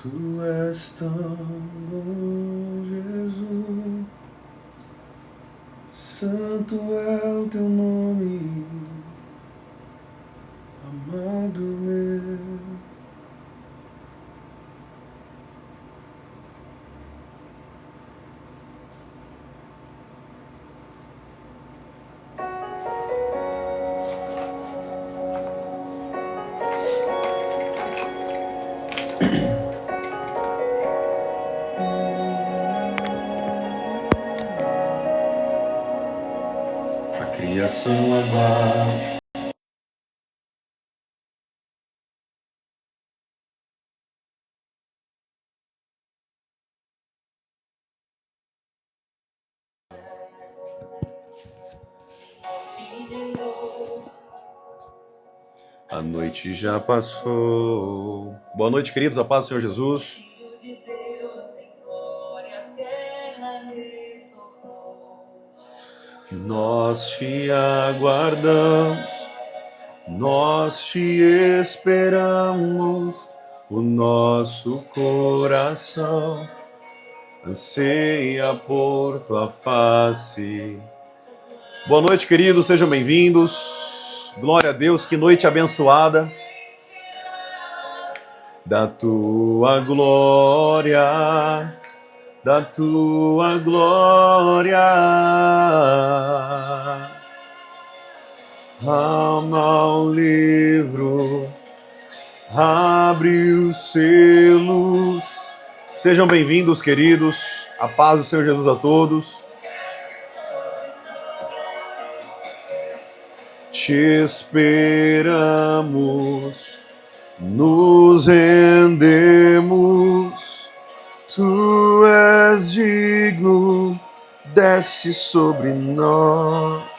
Tu és tão bom, Jesus, santo é o teu nome, amado meu. A criação aguarda. A noite já passou. Boa noite, queridos. A paz do Senhor Jesus. Nós te aguardamos, nós te esperamos, o nosso coração anseia por tua face. Boa noite, queridos, sejam bem-vindos. Glória a Deus, que noite abençoada. Da tua glória, da tua glória. Ama o livro, abre os selos. Sejam bem-vindos, queridos. A paz do Senhor Jesus a todos. Te esperamos, nos rendemos. Tu és digno, desce sobre nós.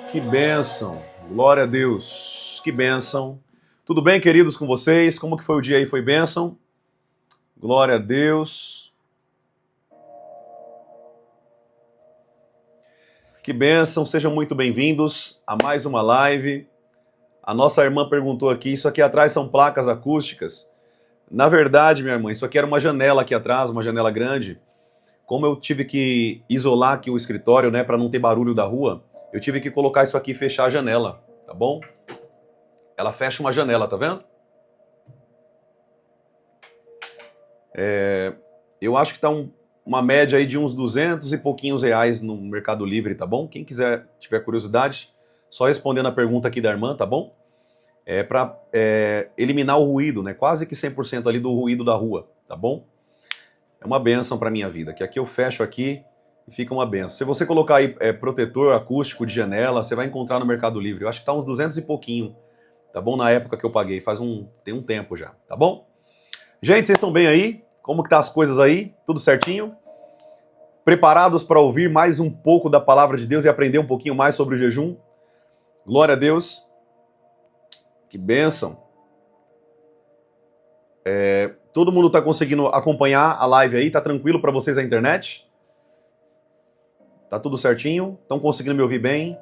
Que bênção, glória a Deus, que bênção. Tudo bem, queridos, com vocês? Como que foi o dia aí? Foi bênção? Glória a Deus. Que bênção, sejam muito bem-vindos a mais uma live. A nossa irmã perguntou aqui, isso aqui atrás são placas acústicas? Na verdade, minha irmã, isso aqui era uma janela aqui atrás, uma janela grande. Como eu tive que isolar aqui o escritório, né, para não ter barulho da rua, eu tive que colocar isso aqui e fechar a janela, tá bom? Ela fecha uma janela, tá vendo? Eu acho que tá uma média aí de uns 200 e pouquinhos reais no Mercado Livre, tá bom? Quem quiser, tiver curiosidade, só respondendo a pergunta aqui da irmã, tá bom? É para eliminar o ruído, né? Quase que 100% ali do ruído da rua, tá bom? É uma benção para minha vida, que aqui eu fecho aqui e fica uma benção. Se você colocar aí protetor acústico de janela, você vai encontrar no Mercado Livre. Eu acho que tá uns 200 e pouquinho, tá bom? Na época que eu paguei, tem um tempo já, tá bom? Gente, vocês estão bem aí? Como que tá as coisas aí? Tudo certinho? Preparados para ouvir mais um pouco da palavra de Deus e aprender um pouquinho mais sobre o jejum? Glória a Deus. Que bênção. Todo mundo está conseguindo acompanhar a live aí? Tá tranquilo para vocês a internet? Tá tudo certinho? Estão conseguindo me ouvir bem?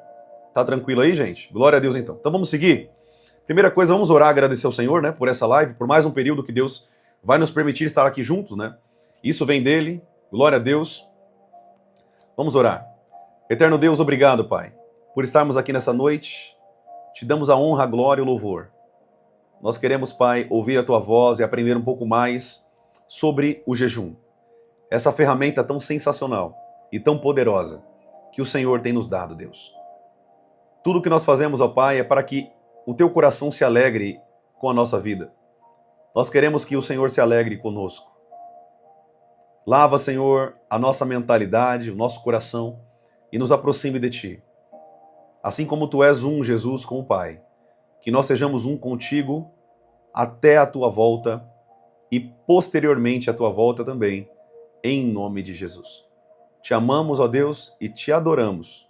Tá tranquilo aí, gente? Glória a Deus então. Então vamos seguir? Primeira coisa, vamos orar, agradecer ao Senhor, né, por essa live, por mais um período que Deus vai nos permitir estar aqui juntos, né? Isso vem dele. Glória a Deus. Vamos orar. Eterno Deus, obrigado, Pai, por estarmos aqui nessa noite. Te damos a honra, a glória e o louvor. Nós queremos, Pai, ouvir a Tua voz e aprender um pouco mais sobre o jejum. Essa ferramenta tão sensacional e tão poderosa que o Senhor tem nos dado, Deus. Tudo que nós fazemos, ó Pai, é para que o Teu coração se alegre com a nossa vida. Nós queremos que o Senhor se alegre conosco. Lava, Senhor, a nossa mentalidade, o nosso coração e nos aproxime de Ti. Assim como Tu és um, Jesus, com o Pai, que nós sejamos um contigo até a Tua volta e posteriormente a Tua volta também, em nome de Jesus. Te amamos, ó Deus, e Te adoramos.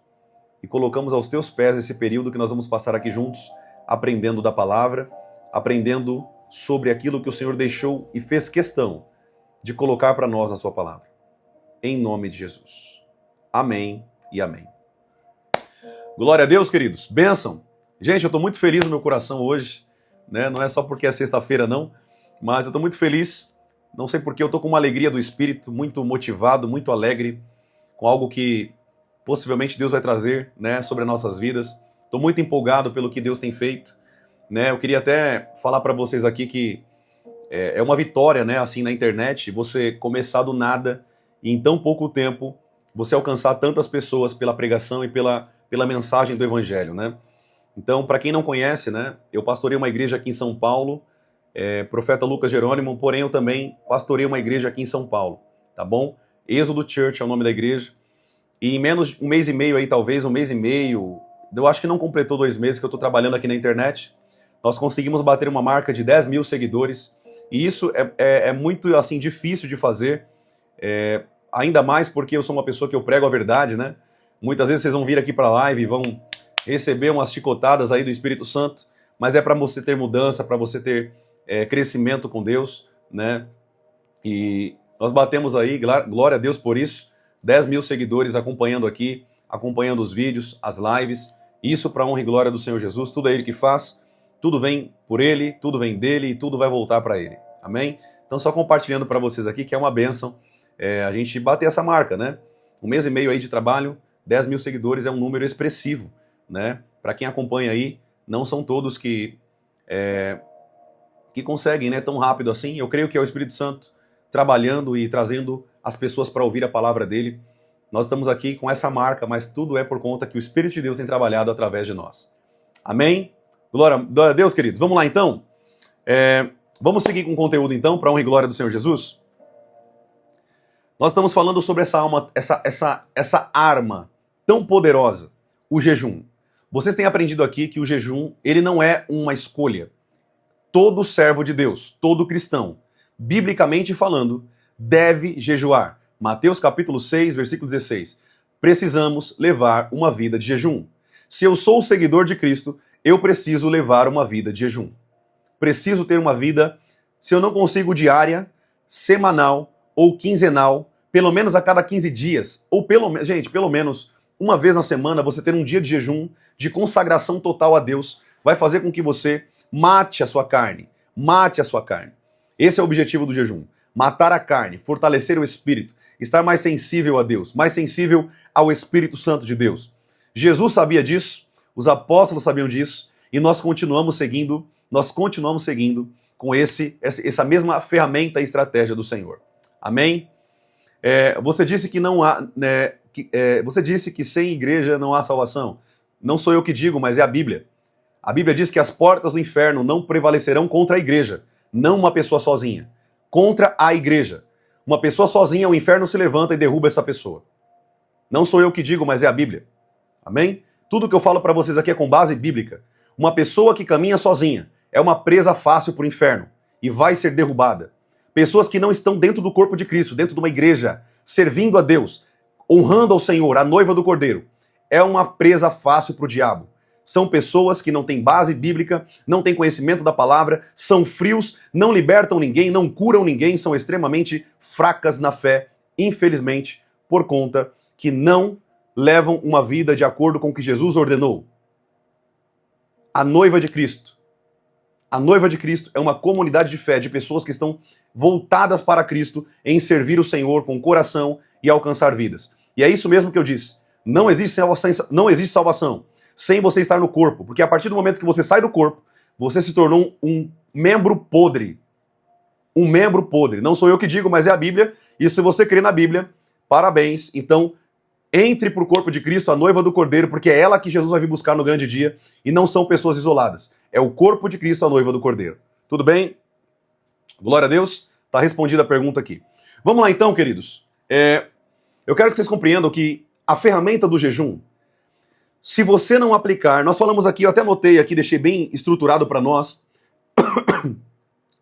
E colocamos aos Teus pés esse período que nós vamos passar aqui juntos, aprendendo da palavra, aprendendo sobre aquilo que o Senhor deixou e fez questão de colocar para nós na sua palavra. Em nome de Jesus. Amém e amém. Glória a Deus, queridos. Bênção. Gente, eu estou muito feliz no meu coração hoje, né? Não é só porque é sexta-feira, não, mas eu estou muito feliz. Não sei porque eu estou com uma alegria do espírito, muito motivado, muito alegre, com algo que possivelmente Deus vai trazer, né, sobre as nossas vidas. Estou muito empolgado pelo que Deus tem feito, né? Eu queria até falar para vocês aqui que é uma vitória, né, assim, na internet, você começar do nada e em tão pouco tempo você alcançar tantas pessoas pela pregação e pela mensagem do evangelho, né? Então, para quem não conhece, né, eu pastorei uma igreja aqui em São Paulo, Profeta Lucas Jerônimo, porém eu também pastorei uma igreja aqui em São Paulo, tá bom? Êxodo Church é o nome da igreja. E em menos um mês e meio aí, talvez, um mês e meio, eu acho que não completou 2 meses que eu estou trabalhando aqui na internet, nós conseguimos bater uma marca de 10 mil seguidores. E isso é muito, assim, difícil de fazer, ainda mais porque eu sou uma pessoa que eu prego a verdade, né? Muitas vezes vocês vão vir aqui para a live e vão receber umas chicotadas aí do Espírito Santo, mas é para você ter mudança, para você ter crescimento com Deus, né? E nós batemos aí, glória a Deus por isso, 10 mil seguidores acompanhando aqui, acompanhando os vídeos, as lives, isso para honra e glória do Senhor Jesus, tudo é Ele que faz, tudo vem por Ele, tudo vem dEle e tudo vai voltar para Ele, amém? Então só compartilhando para vocês aqui que é uma bênção a gente bater essa marca, né? 1 mês e meio aí de trabalho, 10 mil seguidores é um número expressivo, né? Para quem acompanha aí, não são todos que conseguem, né, tão rápido assim. Eu creio que é o Espírito Santo trabalhando e trazendo as pessoas para ouvir a palavra dele. Nós estamos aqui com essa marca, mas tudo é por conta que o Espírito de Deus tem trabalhado através de nós. Amém? Glória a Deus, queridos. Vamos lá, então? Vamos seguir com o conteúdo, então, para honra e glória do Senhor Jesus? Nós estamos falando sobre essa arma tão poderosa, o jejum. Vocês têm aprendido aqui que o jejum, ele não é uma escolha. Todo servo de Deus, todo cristão, biblicamente falando, deve jejuar. Mateus capítulo 6, versículo 16. Precisamos levar uma vida de jejum. Se eu sou o seguidor de Cristo, eu preciso levar uma vida de jejum. Preciso ter uma vida, se eu não consigo diária, semanal ou quinzenal, pelo menos a cada 15 dias, ou pelo menos uma vez na semana, você ter um dia de jejum, de consagração total a Deus, vai fazer com que você mate a sua carne. Mate a sua carne. Esse é o objetivo do jejum. Matar a carne, fortalecer o espírito, estar mais sensível a Deus, mais sensível ao Espírito Santo de Deus. Jesus sabia disso, os apóstolos sabiam disso, e nós continuamos seguindo com essa mesma ferramenta e estratégia do Senhor. Amém? Você disse que não há, né, você disse que sem igreja não há salvação. Não sou eu que digo, mas é a Bíblia. A Bíblia diz que as portas do inferno não prevalecerão contra a igreja, não uma pessoa sozinha. Contra a igreja. Uma pessoa sozinha, o inferno se levanta e derruba essa pessoa. Não sou eu que digo, mas é a Bíblia. Amém? Tudo que eu falo para vocês aqui é com base bíblica. Uma pessoa que caminha sozinha é uma presa fácil para o inferno e vai ser derrubada. Pessoas que não estão dentro do corpo de Cristo, dentro de uma igreja, servindo a Deus, honrando ao Senhor, a noiva do Cordeiro, é uma presa fácil para o diabo. São pessoas que não têm base bíblica, não têm conhecimento da palavra, são frios, não libertam ninguém, não curam ninguém, são extremamente fracas na fé, infelizmente, por conta que não levam uma vida de acordo com o que Jesus ordenou. A noiva de Cristo. A noiva de Cristo é uma comunidade de fé, de pessoas que estão voltadas para Cristo em servir o Senhor com coração e alcançar vidas. E é isso mesmo que eu disse. Não existe salvação sem você estar no corpo, porque a partir do momento que você sai do corpo, você se tornou um membro podre. Um membro podre. Não sou eu que digo, mas é a Bíblia. E se você crê na Bíblia, parabéns. Então, entre para o corpo de Cristo, a noiva do Cordeiro, porque é ela que Jesus vai vir buscar no grande dia, e não são pessoas isoladas. É o corpo de Cristo, a noiva do Cordeiro. Tudo bem? Glória a Deus. Está respondida a pergunta aqui. Vamos lá então, queridos. Eu quero que vocês compreendam que a ferramenta do jejum, se você não aplicar, nós falamos aqui, eu até anotei aqui, deixei bem estruturado para nós,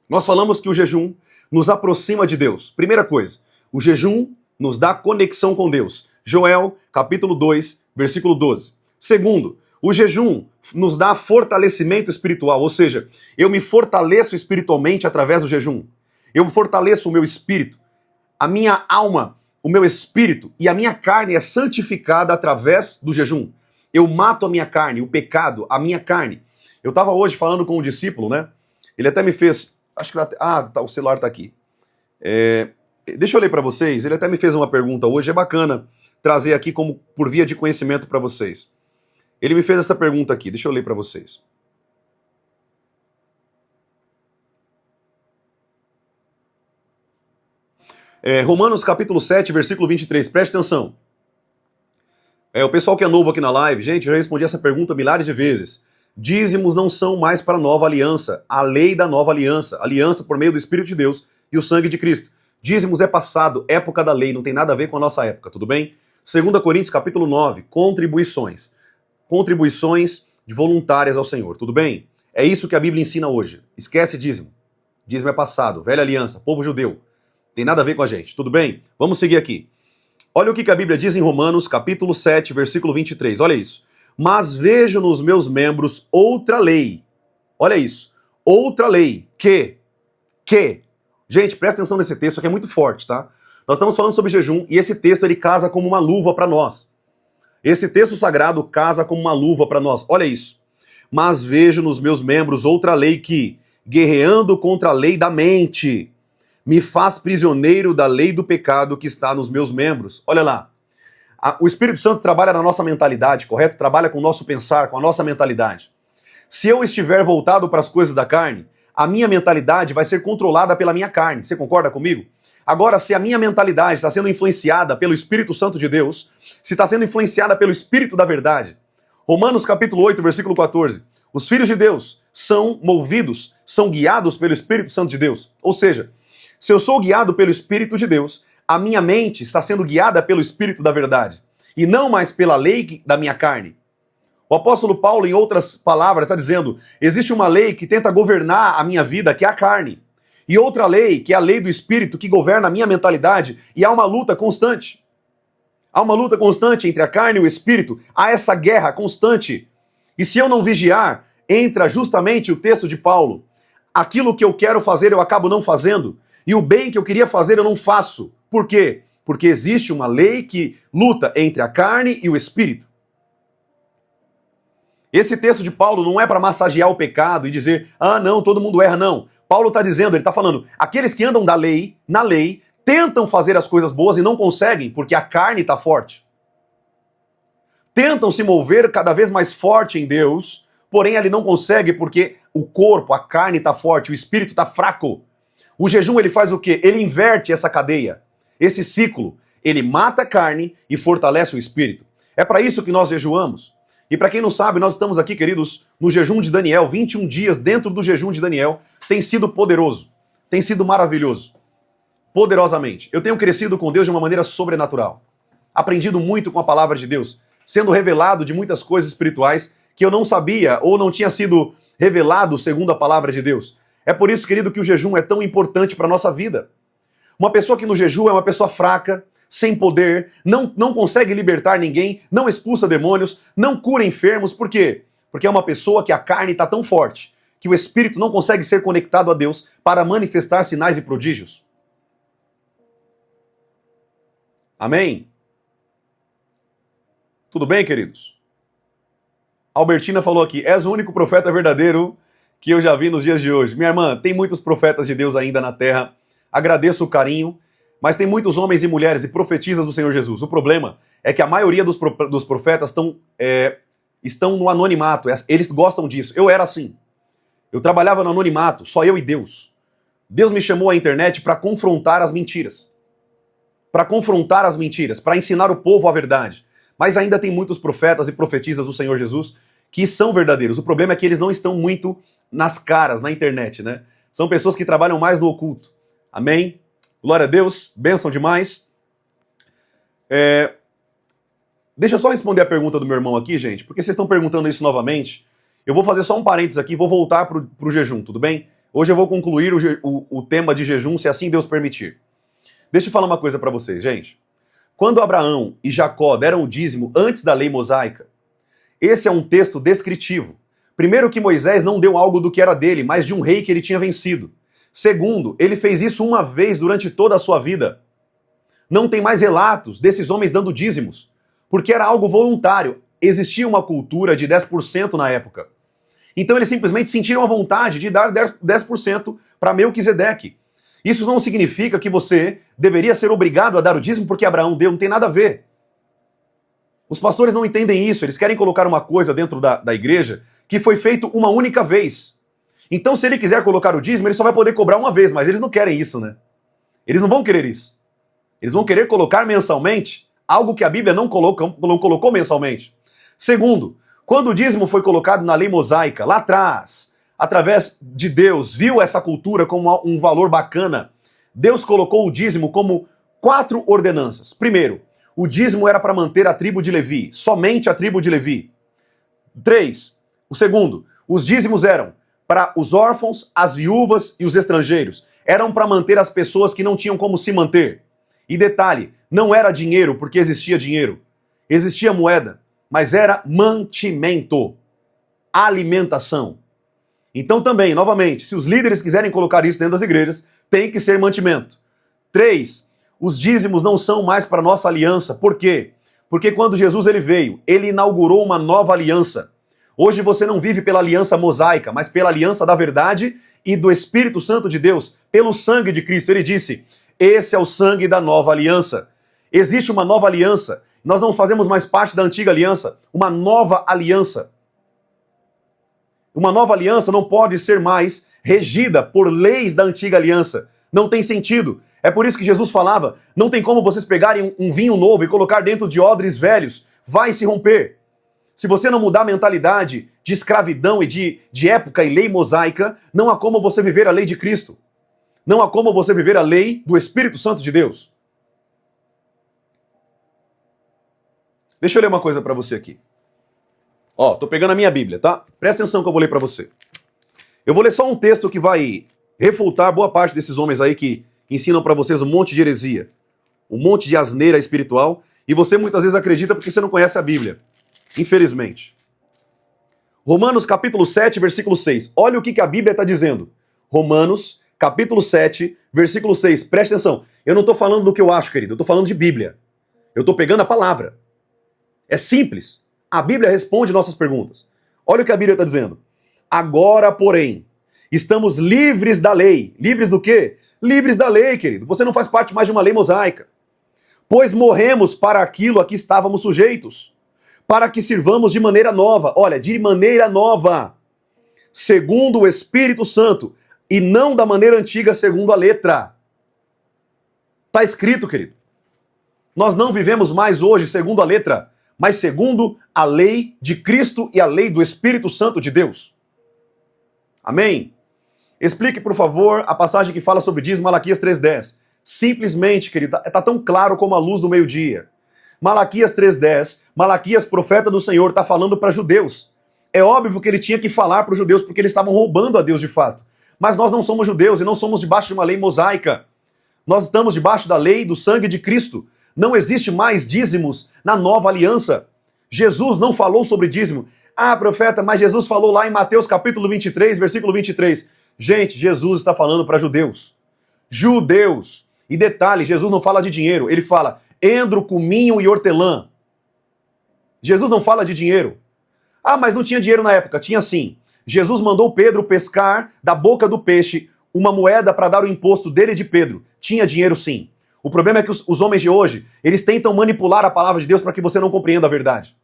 nós falamos que o jejum nos aproxima de Deus. Primeira coisa, o jejum nos dá conexão com Deus. Joel, capítulo 2, versículo 12. Segundo, o jejum nos dá fortalecimento espiritual, ou seja, eu me fortaleço espiritualmente através do jejum. Eu fortaleço o meu espírito, a minha alma, o meu espírito e a minha carne é santificada através do jejum. Eu mato a minha carne, o pecado, a minha carne. Eu estava hoje falando com um discípulo, né? Ele até me fez... Acho que... o celular está aqui. Deixa eu ler para vocês. Ele até me fez uma pergunta hoje. É bacana trazer aqui como por via de conhecimento para vocês. Ele me fez essa pergunta aqui. Deixa eu ler para vocês. Romanos capítulo 7, versículo 23. Preste atenção. O pessoal que é novo aqui na live, gente, eu já respondi essa pergunta milhares de vezes. Dízimos não são mais para a nova aliança, a lei da nova aliança, aliança por meio do Espírito de Deus e o sangue de Cristo. Dízimos é passado, época da lei, não tem nada a ver com a nossa época, tudo bem? 2 Coríntios capítulo 9, contribuições. Contribuições voluntárias ao Senhor, tudo bem? É isso que a Bíblia ensina hoje. Esquece dízimo. Dízimo é passado, velha aliança, povo judeu. Tem nada a ver com a gente, tudo bem? Vamos seguir aqui. Olha o que a Bíblia diz em Romanos, capítulo 7, versículo 23. Olha isso. Mas vejo nos meus membros outra lei. Olha isso. Outra lei. Que. Gente, presta atenção nesse texto, que é muito forte, tá? Nós estamos falando sobre jejum e esse texto ele casa como uma luva para nós. Esse texto sagrado casa como uma luva para nós. Olha isso. Mas vejo nos meus membros outra lei que, guerreando contra a lei da mente, me faz prisioneiro da lei do pecado que está nos meus membros. Olha lá. O Espírito Santo trabalha na nossa mentalidade, correto? Trabalha com o nosso pensar, com a nossa mentalidade. Se eu estiver voltado para as coisas da carne, a minha mentalidade vai ser controlada pela minha carne. Você concorda comigo? Agora, se a minha mentalidade está sendo influenciada pelo Espírito Santo de Deus, se está sendo influenciada pelo Espírito da verdade, Romanos capítulo 8, versículo 14, os filhos de Deus são movidos, são guiados pelo Espírito Santo de Deus. Ou seja, se eu sou guiado pelo Espírito de Deus, a minha mente está sendo guiada pelo Espírito da verdade, e não mais pela lei da minha carne. O apóstolo Paulo, em outras palavras, está dizendo, existe uma lei que tenta governar a minha vida, que é a carne, e outra lei, que é a lei do Espírito, que governa a minha mentalidade, e há uma luta constante. Há uma luta constante entre a carne e o Espírito, há essa guerra constante. E se eu não vigiar, entra justamente o texto de Paulo. Aquilo que eu quero fazer eu acabo não fazendo, e o bem que eu queria fazer eu não faço. Por quê? Porque existe uma lei que luta entre a carne e o Espírito. Esse texto de Paulo não é para massagear o pecado e dizer, não, todo mundo erra, não. Paulo está dizendo, ele está falando, aqueles que andam na lei, tentam fazer as coisas boas e não conseguem, porque a carne está forte. Tentam se mover cada vez mais forte em Deus, porém ele não consegue porque o corpo, a carne está forte, o espírito está fraco. O jejum ele faz o quê? Ele inverte essa cadeia, esse ciclo. Ele mata a carne e fortalece o espírito. É para isso que nós jejuamos. E para quem não sabe, nós estamos aqui, queridos, no jejum de Daniel, 21 dias dentro do jejum de Daniel. Tem sido poderoso, tem sido maravilhoso, poderosamente. Eu tenho crescido com Deus de uma maneira sobrenatural. Aprendido muito com a palavra de Deus, sendo revelado de muitas coisas espirituais que eu não sabia ou não tinha sido revelado segundo a palavra de Deus. É por isso, querido, que o jejum é tão importante para a nossa vida. Uma pessoa que no jejum é uma pessoa fraca, sem poder, não consegue libertar ninguém, não expulsa demônios, não cura enfermos. Por quê? Porque é uma pessoa que a carne está tão forte que o espírito não consegue ser conectado a Deus para manifestar sinais e prodígios. Amém? Tudo bem, queridos? Albertina falou aqui, és o único profeta verdadeiro que eu já vi nos dias de hoje. Minha irmã, tem muitos profetas de Deus ainda na terra. Agradeço o carinho, mas tem muitos homens e mulheres e profetisas do Senhor Jesus. O problema é que a maioria dos profetas estão no anonimato. Eles gostam disso. Eu era assim. Eu trabalhava no anonimato, só eu e Deus. Deus me chamou à internet para confrontar as mentiras. Para confrontar as mentiras, para ensinar o povo a verdade. Mas ainda tem muitos profetas e profetisas do Senhor Jesus que são verdadeiros. O problema é que eles não estão muito nas caras, na internet, né? São pessoas que trabalham mais no oculto. Amém? Glória a Deus, bênção demais. Deixa eu só responder a pergunta do meu irmão aqui, gente, porque vocês estão perguntando isso novamente. Eu vou fazer só um parênteses aqui, vou voltar pro jejum, tudo bem? Hoje eu vou concluir o tema de jejum, se assim Deus permitir. Deixa eu falar uma coisa para vocês, gente. Quando Abraão e Jacó deram o dízimo antes da lei mosaica, esse é um texto descritivo. Primeiro que Moisés não deu algo do que era dele, mas de um rei que ele tinha vencido. Segundo, ele fez isso uma vez durante toda a sua vida. Não tem mais relatos desses homens dando dízimos, porque era algo voluntário. existia uma cultura de 10% na época. Então eles simplesmente sentiram a vontade de dar 10% para Melquisedeque. Isso não significa que você deveria ser obrigado a dar o dízimo porque Abraão deu, não tem nada a ver. Os pastores não entendem isso, eles querem colocar uma coisa dentro da igreja que foi feito uma única vez. Então se ele quiser colocar o dízimo, ele só vai poder cobrar uma vez, mas eles não querem isso, né? Eles não vão querer isso. Eles vão querer colocar mensalmente algo que a Bíblia não colocou mensalmente. Segundo, quando o dízimo foi colocado na lei mosaica, lá atrás, através de Deus, viu essa cultura como um valor bacana, Deus colocou o dízimo como 4 ordenanças. Primeiro, o dízimo era para manter a tribo de Levi, somente a tribo de Levi. 3, o segundo, os dízimos eram para os órfãos, as viúvas e os estrangeiros. Eram para manter as pessoas que não tinham como se manter. E detalhe, não era dinheiro porque existia dinheiro. Existia moeda, mas era mantimento, alimentação. Então também, novamente, se os líderes quiserem colocar isso dentro das igrejas, tem que ser mantimento. 3, os dízimos não são mais para nossa aliança. Por quê? Porque quando Jesus veio, ele inaugurou uma nova aliança. Hoje você não vive pela aliança mosaica, mas pela aliança da verdade e do Espírito Santo de Deus, pelo sangue de Cristo. Ele disse, esse é o sangue da nova aliança. Existe uma nova aliança. Nós não fazemos mais parte da antiga aliança. Uma nova aliança. Uma nova aliança não pode ser mais regida por leis da antiga aliança. Não tem sentido. É por isso que Jesus falava, não tem como vocês pegarem um vinho novo e colocar dentro de odres velhos. Vai se romper. Se você não mudar a mentalidade de escravidão e de época e lei mosaica, não há como você viver a lei de Cristo. Não há como você viver a lei do Espírito Santo de Deus. Deixa eu ler uma coisa para você aqui. Ó, tô pegando a minha Bíblia, tá? Presta atenção que eu vou ler para você. Eu vou ler só um texto que vai refutar boa parte desses homens aí que ensinam para vocês um monte de heresia, um monte de asneira espiritual, e você muitas vezes acredita porque você não conhece a Bíblia. Infelizmente. Romanos capítulo 7, versículo 6. Olha o que a Bíblia está dizendo. Romanos capítulo 7, versículo 6. Preste atenção. Eu não estou falando do que eu acho, querido. Eu estou falando de Bíblia. Eu estou pegando a palavra. É simples. A Bíblia responde nossas perguntas. Olha o que a Bíblia está dizendo. Agora, porém, estamos livres da lei. Livres do quê? Livres da lei, querido. Você não faz parte mais de uma lei mosaica. Pois morremos para aquilo a que estávamos sujeitos, para que sirvamos de maneira nova. Olha, de maneira nova, segundo o Espírito Santo, e não da maneira antiga, segundo a letra. Está escrito, querido. Nós não vivemos mais hoje segundo a letra, mas segundo a lei de Cristo e a lei do Espírito Santo de Deus. Amém? Explique, por favor, a passagem que fala sobre dízimo, Malaquias 3:10. Simplesmente, querido, está tão claro como a luz do meio-dia. Malaquias 3:10, Malaquias, profeta do Senhor, está falando para judeus. É óbvio que ele tinha que falar para os judeus porque eles estavam roubando a Deus de fato. Mas nós não somos judeus e não somos debaixo de uma lei mosaica. Nós estamos debaixo da lei do sangue de Cristo. Não existe mais dízimos na nova aliança. Jesus não falou sobre dízimo. Ah, profeta, mas Jesus falou lá em Mateus capítulo 23, versículo 23. Gente, Jesus está falando para judeus. Judeus. E detalhe, Jesus não fala de dinheiro, ele fala endro, cominho e hortelã. Jesus não fala de dinheiro. Ah, mas não tinha dinheiro na época. Tinha sim. Jesus mandou Pedro pescar da boca do peixe uma moeda para dar o imposto dele de Pedro. Tinha dinheiro sim. O problema é que os homens de hoje, eles tentam manipular a palavra de Deus para que você não compreenda a verdade.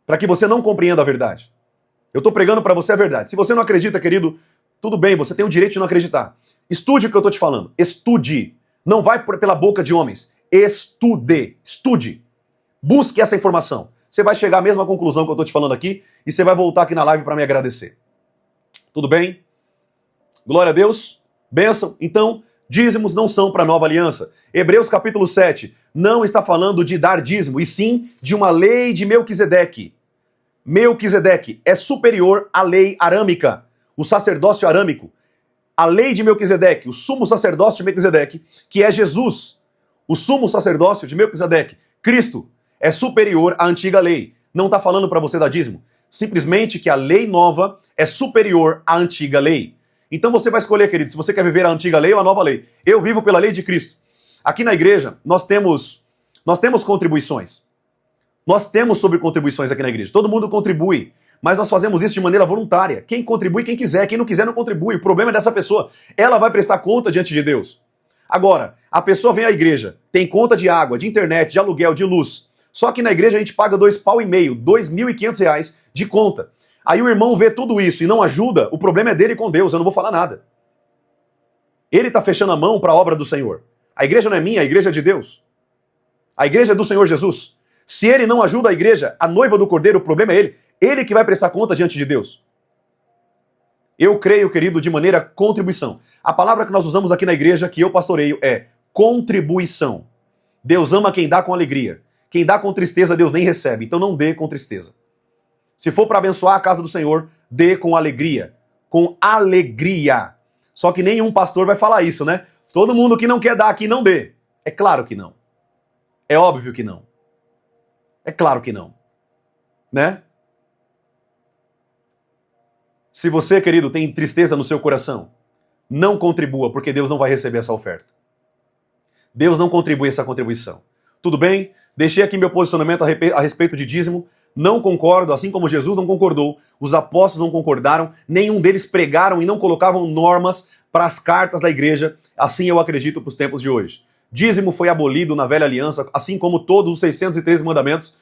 Para que você não compreenda a verdade. Eu estou pregando para você a verdade. Se você não acredita, querido, tudo bem, você tem o direito de não acreditar. Estude o que eu estou te falando. Estude. Não vai pela boca de homens. Estude. Estude. Busque essa informação. Você vai chegar à mesma conclusão que eu estou te falando aqui e você vai voltar aqui na live para me agradecer. Tudo bem? Glória a Deus. Bênção. Então, dízimos não são para a nova aliança. Hebreus capítulo 7 não está falando de dar dízimo, e sim de uma lei de Melquisedeque. Melquisedeque é superior à lei arâmica, o sacerdócio arâmico. A lei de Melquisedeque, o sumo sacerdócio de Melquisedeque, que é Jesus, o sumo sacerdócio de Melquisedeque, Cristo, é superior à antiga lei. Não está falando para você dar dízimo. Simplesmente que a lei nova é superior à antiga lei. Então você vai escolher, querido, se você quer viver a antiga lei ou a nova lei. Eu vivo pela lei de Cristo. Aqui na igreja, nós temos contribuições. Nós temos sobre contribuições aqui na igreja. Todo mundo contribui. Mas nós fazemos isso de maneira voluntária. Quem contribui, quem quiser. Quem não quiser, não contribui. O problema é dessa pessoa. Ela vai prestar conta diante de Deus. Agora, a pessoa vem à igreja, tem conta de água, de internet, de aluguel, de luz. Só que na igreja a gente paga R$2,5 pau, R$2.500 de conta. Aí o irmão vê tudo isso e não ajuda, o problema é dele com Deus, eu não vou falar nada. Ele está fechando a mão para a obra do Senhor. A igreja não é minha, a igreja é de Deus. A igreja é do Senhor Jesus. Se ele não ajuda a igreja, a noiva do Cordeiro, o problema é ele. Ele que vai prestar conta diante de Deus. Eu creio, querido, de maneira contribuição. A palavra que nós usamos aqui na igreja, que eu pastoreio, é contribuição. Deus ama quem dá com alegria. Quem dá com tristeza, Deus nem recebe. Então não dê com tristeza. Se for para abençoar a casa do Senhor, dê com alegria. Com alegria. Só que nenhum pastor vai falar isso, né? Todo mundo que não quer dar aqui, não dê. É claro que não. É óbvio que não. É claro que não. Né? Se você, querido, tem tristeza no seu coração, não contribua, porque Deus não vai receber essa oferta. Deus não contribui essa contribuição. Tudo bem? Deixei aqui meu posicionamento a respeito de dízimo. Não concordo, assim como Jesus não concordou, os apóstolos não concordaram, nenhum deles pregaram e não colocavam normas para as cartas da igreja. Assim eu acredito para os tempos de hoje. Dízimo foi abolido na velha aliança, assim como todos os 613 mandamentos,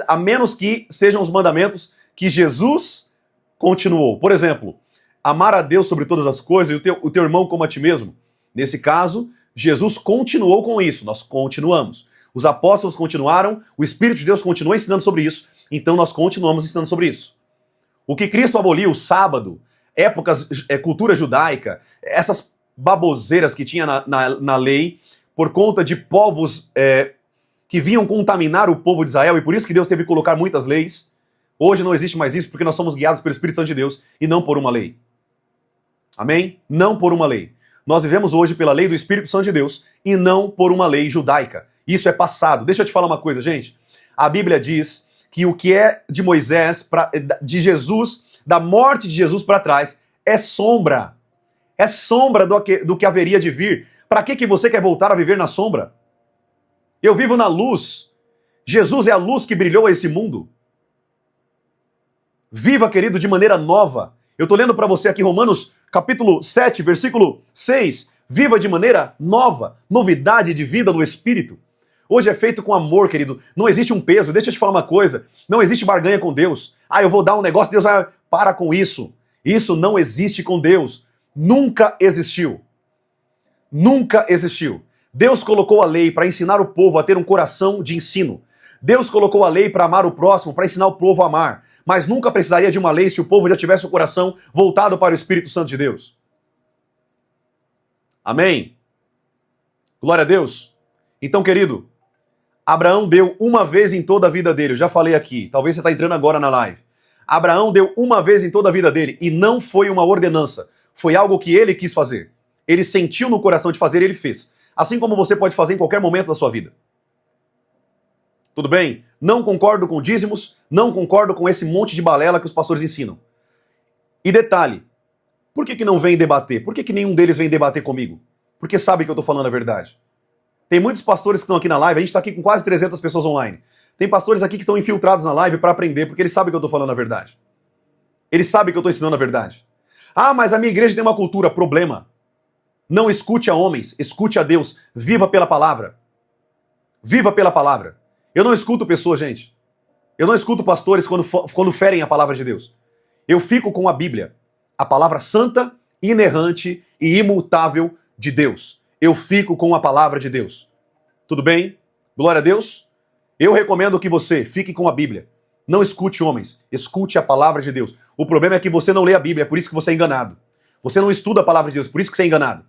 a menos que sejam os mandamentos que Jesus continuou. Por exemplo, amar a Deus sobre todas as coisas e o teu irmão como a ti mesmo. Nesse caso, Jesus continuou com isso, nós continuamos. Os apóstolos continuaram, o Espírito de Deus continua ensinando sobre isso, então nós continuamos ensinando sobre isso. O que Cristo aboliu, sábado, épocas, cultura judaica, essas baboseiras que tinha na lei, por conta de povos que vinham contaminar o povo de Israel, e por isso que Deus teve que colocar muitas leis. Hoje não existe mais isso, porque nós somos guiados pelo Espírito Santo de Deus e não por uma lei. Amém? Não por uma lei. Nós vivemos hoje pela lei do Espírito Santo de Deus e não por uma lei judaica. Isso é passado. Deixa eu te falar uma coisa, gente. A Bíblia diz que o que é de Moisés, de Jesus, da morte de Jesus para trás, é sombra. É sombra do que haveria de vir. Para que você quer voltar a viver na sombra? Eu vivo na luz. Jesus é a luz que brilhou a esse mundo. Viva, querido, de maneira nova. Eu estou lendo para você aqui Romanos capítulo 7, versículo 6. Viva de maneira nova, novidade de vida no Espírito. Hoje é feito com amor, querido. Não existe um peso. Deixa eu te falar uma coisa. Não existe barganha com Deus. Ah, eu vou dar um negócio, Deus vai... Para com isso. Isso não existe com Deus. Nunca existiu. Nunca existiu. Deus colocou a lei para ensinar o povo a ter um coração de ensino. Deus colocou a lei para amar o próximo, para ensinar o povo a amar. Mas nunca precisaria de uma lei se o povo já tivesse o coração voltado para o Espírito Santo de Deus. Amém? Glória a Deus. Então, querido, Abraão deu uma vez em toda a vida dele. Eu já falei aqui, talvez você está entrando agora na live. Abraão deu uma vez em toda a vida dele e não foi uma ordenança. Foi algo que ele quis fazer. Ele sentiu no coração de fazer e ele fez. Assim como você pode fazer em qualquer momento da sua vida. Tudo bem? Não concordo com dízimos, não concordo com esse monte de balela que os pastores ensinam. E detalhe, por que não vem debater? Por que nenhum deles vem debater comigo? Porque sabe que eu estou falando a verdade. Tem muitos pastores que estão aqui na live, a gente está aqui com quase 300 pessoas online. Tem pastores aqui que estão infiltrados na live para aprender, porque eles sabem que eu estou falando a verdade. Eles sabem que eu estou ensinando a verdade. Ah, mas a minha igreja tem uma cultura. Problema. Não escute a homens, escute a Deus. Viva pela palavra. Viva pela palavra. Eu não escuto pessoas, gente. Eu não escuto pastores quando ferem a palavra de Deus. Eu fico com a Bíblia. A palavra santa, inerrante e imutável de Deus. Eu fico com a palavra de Deus. Tudo bem? Glória a Deus. Eu recomendo que você fique com a Bíblia. Não escute homens, escute a palavra de Deus. O problema é que você não lê a Bíblia, é por isso que você é enganado. Você não estuda a palavra de Deus, por isso que você é enganado.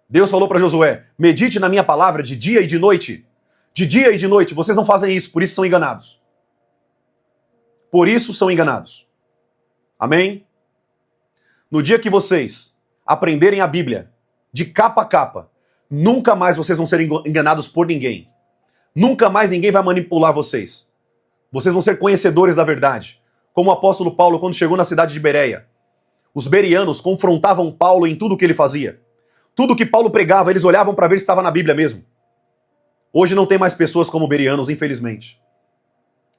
Deus falou para Josué, medite na minha palavra de dia e de noite. De dia e de noite, vocês não fazem isso, por isso são enganados. Por isso são enganados. Amém? No dia que vocês aprenderem a Bíblia, de capa a capa, nunca mais vocês vão ser enganados por ninguém. Nunca mais ninguém vai manipular vocês. Vocês vão ser conhecedores da verdade. Como o apóstolo Paulo, quando chegou na cidade de Bereia. Os bereanos confrontavam Paulo em tudo o que ele fazia. Tudo que Paulo pregava, eles olhavam para ver se estava na Bíblia mesmo. Hoje não tem mais pessoas como berianos, infelizmente.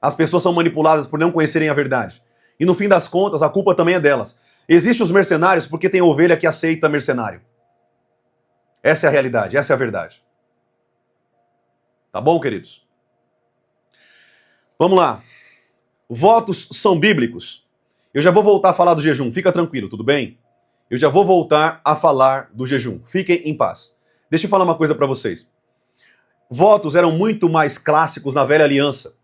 As pessoas são manipuladas por não conhecerem a verdade. E no fim das contas, a culpa também é delas. Existem os mercenários porque tem ovelha que aceita mercenário. Essa é a realidade, essa é a verdade. Tá bom, queridos? Vamos lá. Votos são bíblicos. Eu já vou voltar a falar do jejum, fica tranquilo, tudo bem? Eu já vou voltar a falar do jejum. Fiquem em paz. Deixa eu falar uma coisa para vocês. Votos eram muito mais clássicos na velha aliança,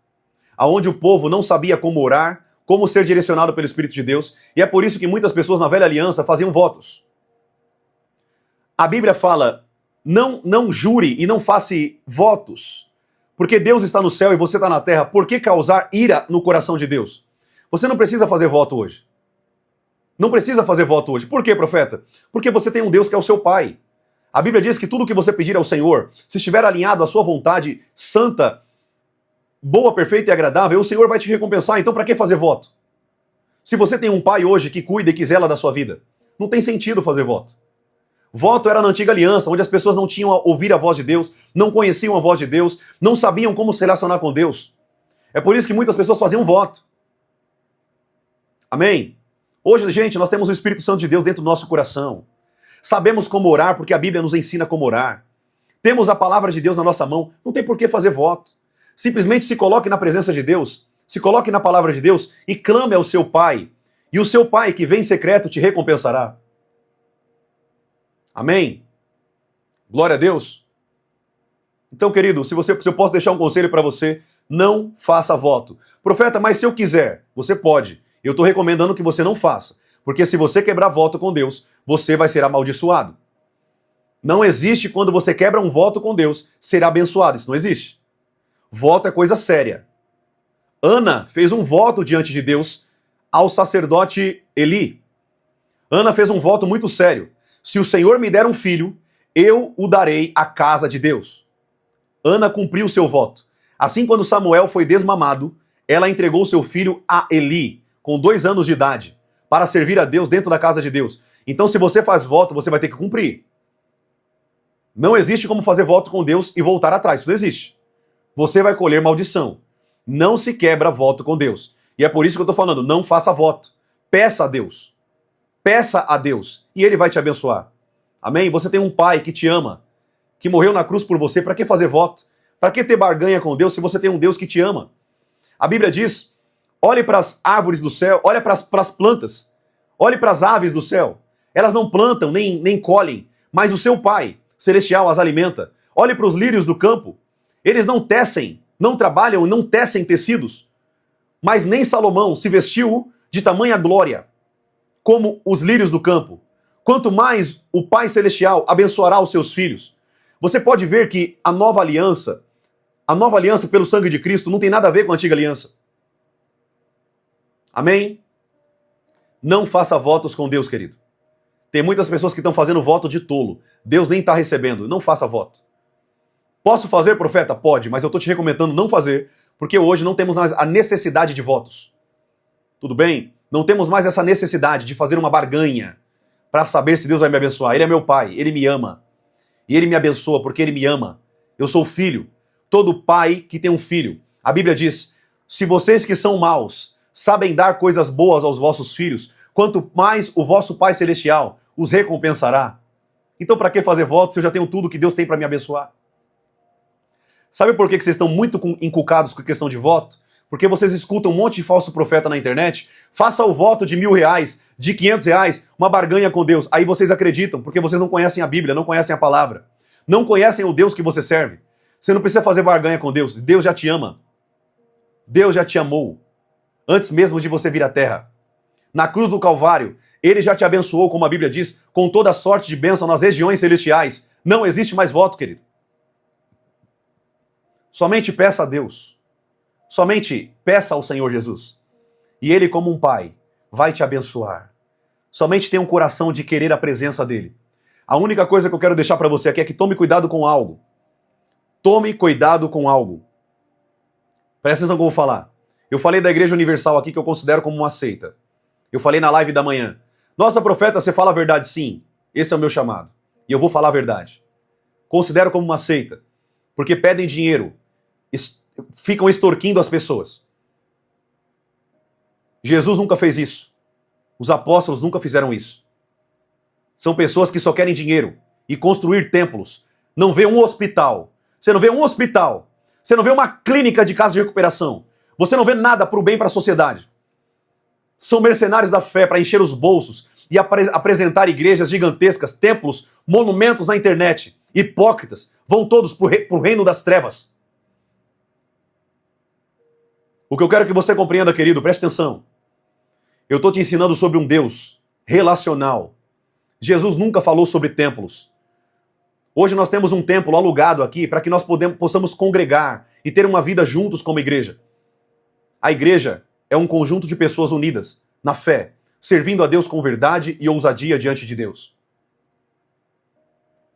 onde o povo não sabia como orar, como ser direcionado pelo Espírito de Deus, e é por isso que muitas pessoas na velha aliança faziam votos. A Bíblia fala, não jure e não faça votos, porque Deus está no céu e você está na terra, por que causar ira no coração de Deus? Você não precisa fazer voto hoje. Não precisa fazer voto hoje. Por quê, profeta? Porque você tem um Deus que é o seu Pai. A Bíblia diz que tudo que você pedir ao Senhor, se estiver alinhado à sua vontade santa, boa, perfeita e agradável, o Senhor vai te recompensar. Então, para que fazer voto? Se você tem um pai hoje que cuida e que zela da sua vida, não tem sentido fazer voto. Voto era na antiga aliança, onde as pessoas não tinham a ouvir a voz de Deus, não conheciam a voz de Deus, não sabiam como se relacionar com Deus. É por isso que muitas pessoas faziam voto. Amém? Hoje, gente, nós temos o Espírito Santo de Deus dentro do nosso coração. Sabemos como orar, porque a Bíblia nos ensina como orar. Temos a palavra de Deus na nossa mão, não tem por que fazer voto. Simplesmente se coloque na presença de Deus, se coloque na palavra de Deus e clame ao seu Pai. E o seu Pai que vem em secreto te recompensará. Amém? Glória a Deus. Então, querido, se eu posso deixar um conselho para você, não faça voto. Profeta, mas se eu quiser, você pode. Eu estou recomendando que você não faça. Porque se você quebrar voto com Deus, você vai ser amaldiçoado. Não existe quando você quebra um voto com Deus, ser abençoado. Isso não existe. Voto é coisa séria. Ana fez um voto diante de Deus ao sacerdote Eli. Ana fez um voto muito sério. Se o Senhor me der um filho, eu o darei à casa de Deus. Ana cumpriu o seu voto. Assim, quando Samuel foi desmamado, ela entregou seu filho a Eli, com 2 anos de idade, para servir a Deus dentro da casa de Deus. Então, se você faz voto, você vai ter que cumprir. Não existe como fazer voto com Deus e voltar atrás. Isso não existe. Você vai colher maldição. Não se quebra voto com Deus. E é por isso que eu estou falando, não faça voto. Peça a Deus. Peça a Deus e Ele vai te abençoar. Amém? Você tem um Pai que te ama, que morreu na cruz por você. Para que fazer voto? Para que ter barganha com Deus se você tem um Deus que te ama? A Bíblia diz, olhe para as árvores do céu, olhe para as plantas, olhe para as aves do céu. Elas não plantam nem colhem, mas o seu Pai celestial as alimenta. Olhe para os lírios do campo. Eles não tecem, não trabalham e não tecem tecidos. Mas nem Salomão se vestiu de tamanha glória como os lírios do campo. Quanto mais o Pai Celestial abençoará os seus filhos. Você pode ver que a nova aliança pelo sangue de Cristo não tem nada a ver com a antiga aliança. Amém? Não faça votos com Deus, querido. Tem muitas pessoas que estão fazendo voto de tolo. Deus nem está recebendo. Não faça voto. Posso fazer, profeta? Pode, mas eu estou te recomendando não fazer, porque hoje não temos mais a necessidade de votos. Tudo bem? Não temos mais essa necessidade de fazer uma barganha para saber se Deus vai me abençoar. Ele é meu Pai, Ele me ama. E Ele me abençoa porque Ele me ama. Eu sou filho. Todo pai que tem um filho. A Bíblia diz, se vocês que são maus sabem dar coisas boas aos vossos filhos, quanto mais o vosso Pai Celestial os recompensará. Então para que fazer votos se eu já tenho tudo que Deus tem para me abençoar? Sabe por que vocês estão muito inculcados com a questão de voto? Porque vocês escutam um monte de falso profeta na internet. Faça o voto de R$1.000, de R$500, uma barganha com Deus. Aí vocês acreditam, porque vocês não conhecem a Bíblia, não conhecem a palavra. Não conhecem o Deus que você serve. Você não precisa fazer barganha com Deus. Deus já te ama. Deus já te amou. Antes mesmo de você vir à terra. Na cruz do Calvário, Ele já te abençoou, como a Bíblia diz, com toda sorte de bênção nas regiões celestiais. Não existe mais voto, querido. Somente peça a Deus. Somente peça ao Senhor Jesus. E Ele, como um pai, vai te abençoar. Somente tenha um coração de querer a presença dEle. A única coisa que eu quero deixar para você aqui é que tome cuidado com algo. Tome cuidado com algo. Presta atenção no que eu vou falar. Eu falei da Igreja Universal aqui que eu considero como uma seita. Eu falei na live da manhã. Nossa, profeta, você fala a verdade? Sim. Esse é o meu chamado. E eu vou falar a verdade. Considero como uma seita. porque pedem dinheiro, ficam extorquindo as pessoas. Jesus nunca fez isso. Os apóstolos nunca fizeram isso. São pessoas que só querem dinheiro e construir templos. Não vê um hospital. Você não vê um hospital. Você não vê uma clínica de casa de recuperação. Você não vê nada para o bem para a sociedade. São mercenários da fé para encher os bolsos e apresentar igrejas gigantescas, templos, monumentos na internet. Hipócritas. Vão todos para o reino das trevas. O que eu quero que você compreenda, querido, preste atenção. Eu estou te ensinando sobre um Deus relacional. Jesus nunca falou sobre templos. Hoje nós temos um templo alugado aqui para que nós possamos congregar e ter uma vida juntos como igreja. A igreja é um conjunto de pessoas unidas na fé, servindo a Deus com verdade e ousadia diante de Deus.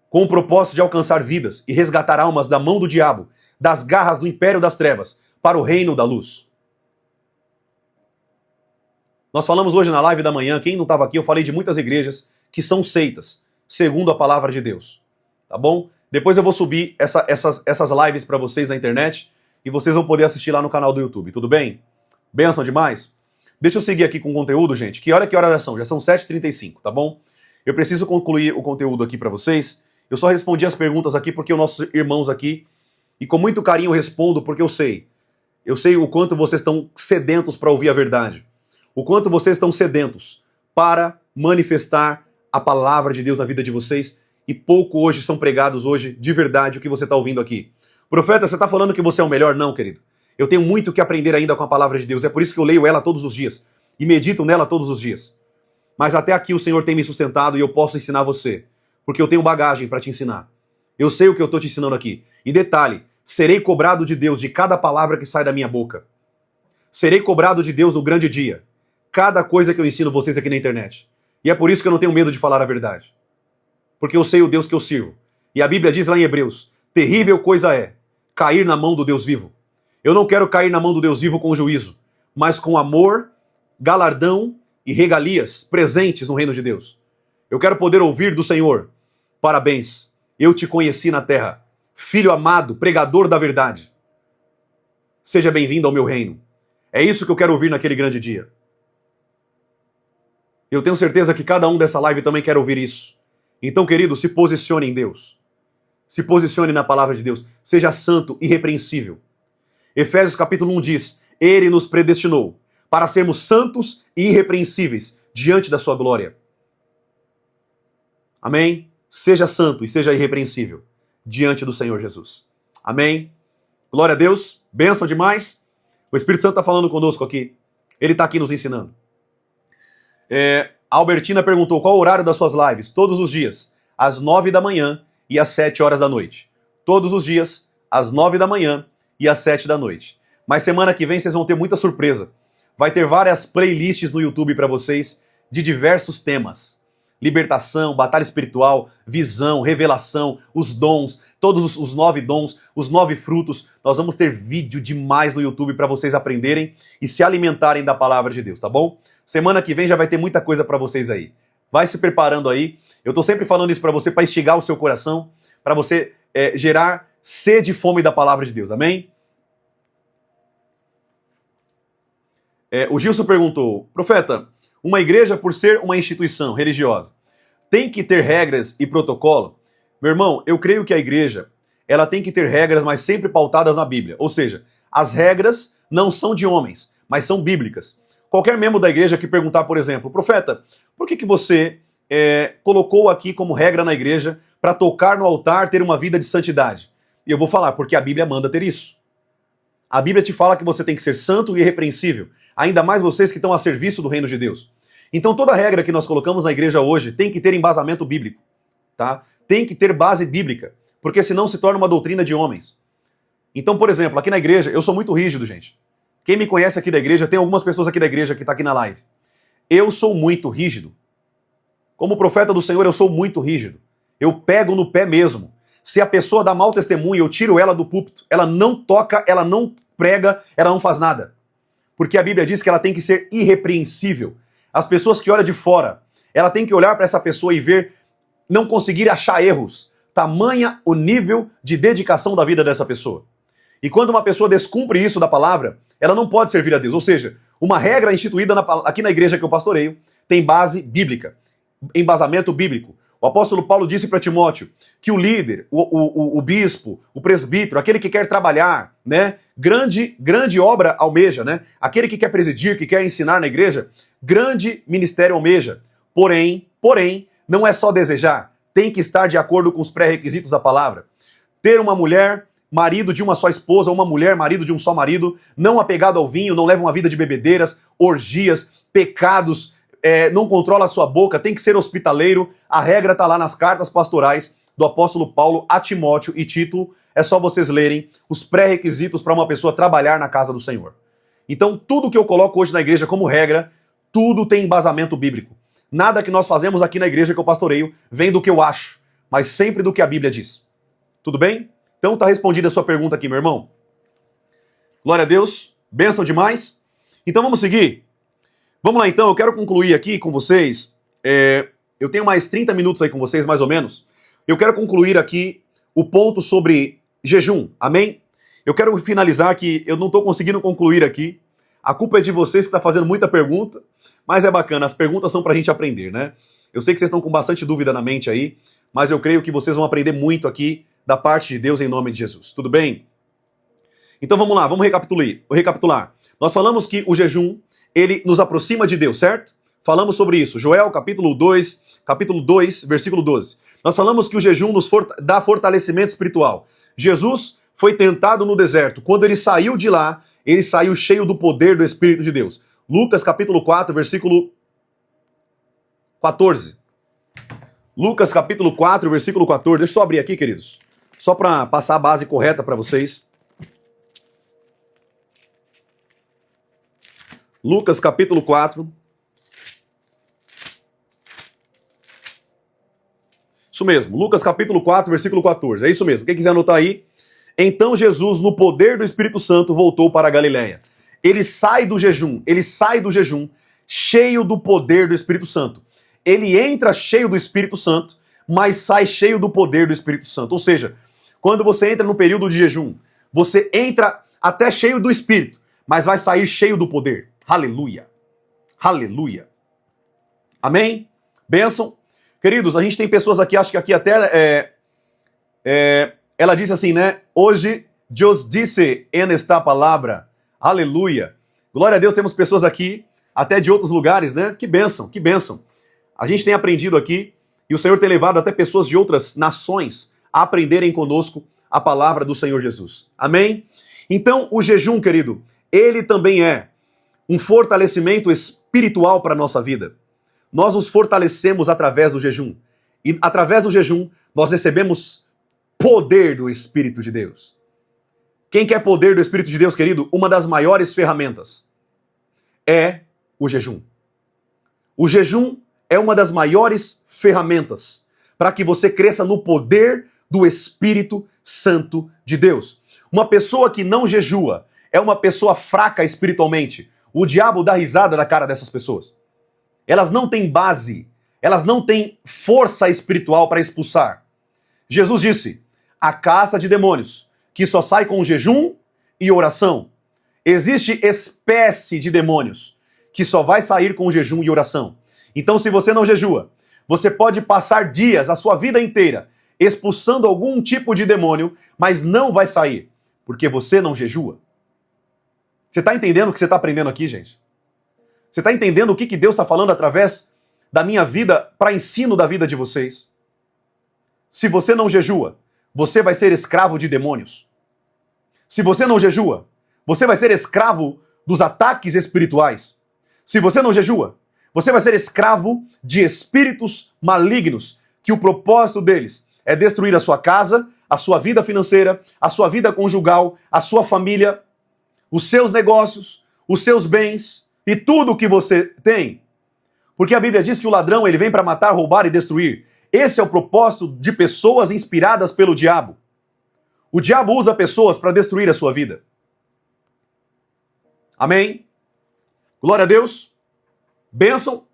Com o propósito de alcançar vidas e resgatar almas da mão do diabo, das garras do império das trevas, para o reino da luz. Nós falamos hoje na live da manhã, quem não estava aqui, eu falei de muitas igrejas que são seitas, segundo a palavra de Deus. Tá bom? Depois eu vou subir essas lives para vocês na internet e vocês vão poder assistir lá no canal do YouTube, tudo bem? Benção demais? Deixa eu seguir aqui com o conteúdo, gente, que olha que hora já são 7h35, tá bom? Eu preciso concluir o conteúdo aqui para vocês. Eu só respondi as perguntas aqui porque os nossos irmãos aqui, e com muito carinho eu respondo porque eu sei o quanto vocês estão sedentos para ouvir a verdade. O quanto vocês estão sedentos para manifestar a palavra de Deus na vida de vocês, e pouco hoje são pregados hoje de verdade o que você está ouvindo aqui. Profeta, você está falando que você é o melhor? Não, querido. Eu tenho muito que aprender ainda com a palavra de Deus, é por isso que eu leio ela todos os dias e medito nela todos os dias. Mas até aqui o Senhor tem me sustentado e eu posso ensinar você, porque eu tenho bagagem para te ensinar. Eu sei o que eu estou te ensinando aqui. E detalhe, serei cobrado de Deus de cada palavra que sai da minha boca. Serei cobrado de Deus no grande dia. Cada coisa que eu ensino vocês aqui na internet. E é por isso que eu não tenho medo de falar a verdade. Porque eu sei o Deus que eu sirvo. E a Bíblia diz lá em Hebreus, terrível coisa é cair na mão do Deus vivo. Eu não quero cair na mão do Deus vivo com juízo, mas com amor, galardão e regalias presentes no reino de Deus. Eu quero poder ouvir do Senhor, parabéns, eu te conheci na terra, filho amado, pregador da verdade. Seja bem-vindo ao meu reino. É isso que eu quero ouvir naquele grande dia. Eu tenho certeza que cada um dessa live também quer ouvir isso. Então, querido, se posicione em Deus. Se posicione na palavra de Deus. Seja santo, irrepreensível. Efésios capítulo 1 diz, Ele nos predestinou para sermos santos e irrepreensíveis diante da sua glória. Amém? Seja santo e seja irrepreensível diante do Senhor Jesus. Amém? Glória a Deus. Bênção demais. O Espírito Santo está falando conosco aqui. Ele está aqui nos ensinando. A Albertina perguntou qual o horário das suas lives? Todos os dias, às 9 da manhã e às 7 horas da noite. Todos os dias, às 9 da manhã e às 7 da noite. Mas semana que vem vocês vão ter muita surpresa. Vai ter várias playlists no YouTube para vocês de diversos temas. Libertação, batalha espiritual, visão, revelação, os dons, todos os 9 dons, os 9 frutos. Nós vamos ter vídeo demais no YouTube para vocês aprenderem e se alimentarem da palavra de Deus, tá bom? Semana que vem já vai ter muita coisa para vocês aí. Vai se preparando aí. Eu tô sempre falando isso para você, para instigar o seu coração, para você gerar sede e fome da palavra de Deus, amém? O Gilson perguntou, profeta, uma igreja, por ser uma instituição religiosa, tem que ter regras e protocolo? Meu irmão, eu creio que a igreja, ela tem que ter regras, mas sempre pautadas na Bíblia. Ou seja, as regras não são de homens, mas são bíblicas. Qualquer membro da igreja que perguntar, por exemplo, profeta, por que você colocou aqui como regra na igreja para tocar no altar, ter uma vida de santidade? E eu vou falar, porque a Bíblia manda ter isso. A Bíblia te fala que você tem que ser santo e irrepreensível. Ainda mais vocês que estão a serviço do reino de Deus. Então toda regra que nós colocamos na igreja hoje tem que ter embasamento bíblico. Tá? Tem que ter base bíblica. Porque senão se torna uma doutrina de homens. Então, por exemplo, aqui na igreja, eu sou muito rígido, gente. Quem me conhece aqui da igreja, tem algumas pessoas aqui da igreja que estão aqui na live. Eu sou muito rígido. Como profeta do Senhor, eu sou muito rígido. Eu pego no pé mesmo. Se a pessoa dá mau testemunho, eu tiro ela do púlpito. Ela não toca, ela não prega, ela não faz nada. Porque a Bíblia diz que ela tem que ser irrepreensível. As pessoas que olham de fora, ela tem que olhar para essa pessoa e ver, não conseguir achar erros. tamanha o nível de dedicação da vida dessa pessoa. E quando uma pessoa descumpre isso da palavra, ela não pode servir a Deus. Ou seja, uma regra instituída aqui na igreja que eu pastoreio tem base bíblica, embasamento bíblico. O apóstolo Paulo disse para Timóteo que o líder, o bispo, o presbítero, aquele que quer trabalhar, né, grande obra almeja, né, aquele que quer presidir, que quer ensinar na igreja, grande ministério almeja. Porém, não é só desejar, tem que estar de acordo com os pré-requisitos da palavra. Ter uma mulher, marido de uma só esposa, ou uma mulher, marido de um só marido, não apegado ao vinho, não leva uma vida de bebedeiras, orgias, pecados, não controla a sua boca, tem que ser hospitaleiro. A regra está lá nas cartas pastorais do apóstolo Paulo a Timóteo e Tito. É só vocês lerem os pré-requisitos para uma pessoa trabalhar na casa do Senhor. Então, tudo que eu coloco hoje na igreja como regra, tudo tem embasamento bíblico. Nada que nós fazemos aqui na igreja que eu pastoreio vem do que eu acho, mas sempre do que a Bíblia diz. Tudo bem? Então tá respondida a sua pergunta aqui, meu irmão. Glória a Deus. Bênção demais. Então vamos seguir. Vamos lá então, eu quero concluir aqui com vocês. Eu tenho mais 30 minutos aí com vocês, mais ou menos. Eu quero concluir aqui o ponto sobre jejum. Amém? Eu quero finalizar que eu não estou conseguindo concluir aqui. A culpa é de vocês que estão fazendo muita pergunta, mas é bacana, as perguntas são pra gente aprender, né? Eu sei que vocês estão com bastante dúvida na mente aí, mas eu creio que vocês vão aprender muito aqui da parte de Deus em nome de Jesus. Tudo bem? Então vamos lá, vamos recapitular. Nós falamos que o jejum, ele nos aproxima de Deus, certo? Falamos sobre isso. Joel, capítulo 2, versículo 12. Nós falamos que o jejum nos dá fortalecimento espiritual. Jesus foi tentado no deserto. Quando ele saiu de lá, ele saiu cheio do poder do Espírito de Deus. Lucas, capítulo 4, versículo 14. Lucas, capítulo 4, versículo 14. Deixa eu só abrir aqui, queridos. Só para passar a base correta para vocês. Lucas, capítulo 4. Isso mesmo, Lucas, capítulo 4, versículo 14. É isso mesmo, quem quiser anotar aí. Então Jesus, no poder do Espírito Santo, voltou para a Galileia. Ele sai do jejum, cheio do poder do Espírito Santo. Ele entra cheio do Espírito Santo, mas sai cheio do poder do Espírito Santo. Ou seja, quando você entra no período de jejum, você entra até cheio do Espírito, mas vai sair cheio do poder. Aleluia. Aleluia. Amém? Bênção. Queridos, a gente tem pessoas aqui, acho que aqui até ela disse assim, né? Hoje, Deus disse en esta palavra. Aleluia. Glória a Deus, temos pessoas aqui, até de outros lugares, né? Que bênção, que bênção. A gente tem aprendido aqui, e o Senhor tem levado até pessoas de outras nações a aprenderem conosco a palavra do Senhor Jesus. Amém? Então, o jejum, querido, ele também é um fortalecimento espiritual para a nossa vida. Nós nos fortalecemos através do jejum. E através do jejum, nós recebemos poder do Espírito de Deus. Quem quer poder do Espírito de Deus, querido? Uma das maiores ferramentas é o jejum. O jejum é uma das maiores ferramentas para que você cresça no poder do Espírito Santo de Deus. Uma pessoa que não jejua é uma pessoa fraca espiritualmente. O diabo dá risada da cara dessas pessoas. Elas não têm base, elas não têm força espiritual para expulsar. Jesus disse, a casta de demônios, que só sai com jejum e oração. Existe espécie de demônios que só vai sair com jejum e oração. Então, se você não jejua, você pode passar dias, a sua vida inteira, expulsando algum tipo de demônio, mas não vai sair, porque você não jejua. Você está entendendo o que você está aprendendo aqui, gente? Você está entendendo o que Deus está falando através da minha vida para ensino da vida de vocês? Se você não jejua, você vai ser escravo de demônios. Se você não jejua, você vai ser escravo dos ataques espirituais. Se você não jejua, você vai ser escravo de espíritos malignos, que o propósito deles é destruir a sua casa, a sua vida financeira, a sua vida conjugal, a sua família, os seus negócios, os seus bens e tudo o que você tem. Porque a Bíblia diz que o ladrão ele vem para matar, roubar e destruir. Esse é o propósito de pessoas inspiradas pelo diabo. O diabo usa pessoas para destruir a sua vida. Amém? Glória a Deus. Bênção.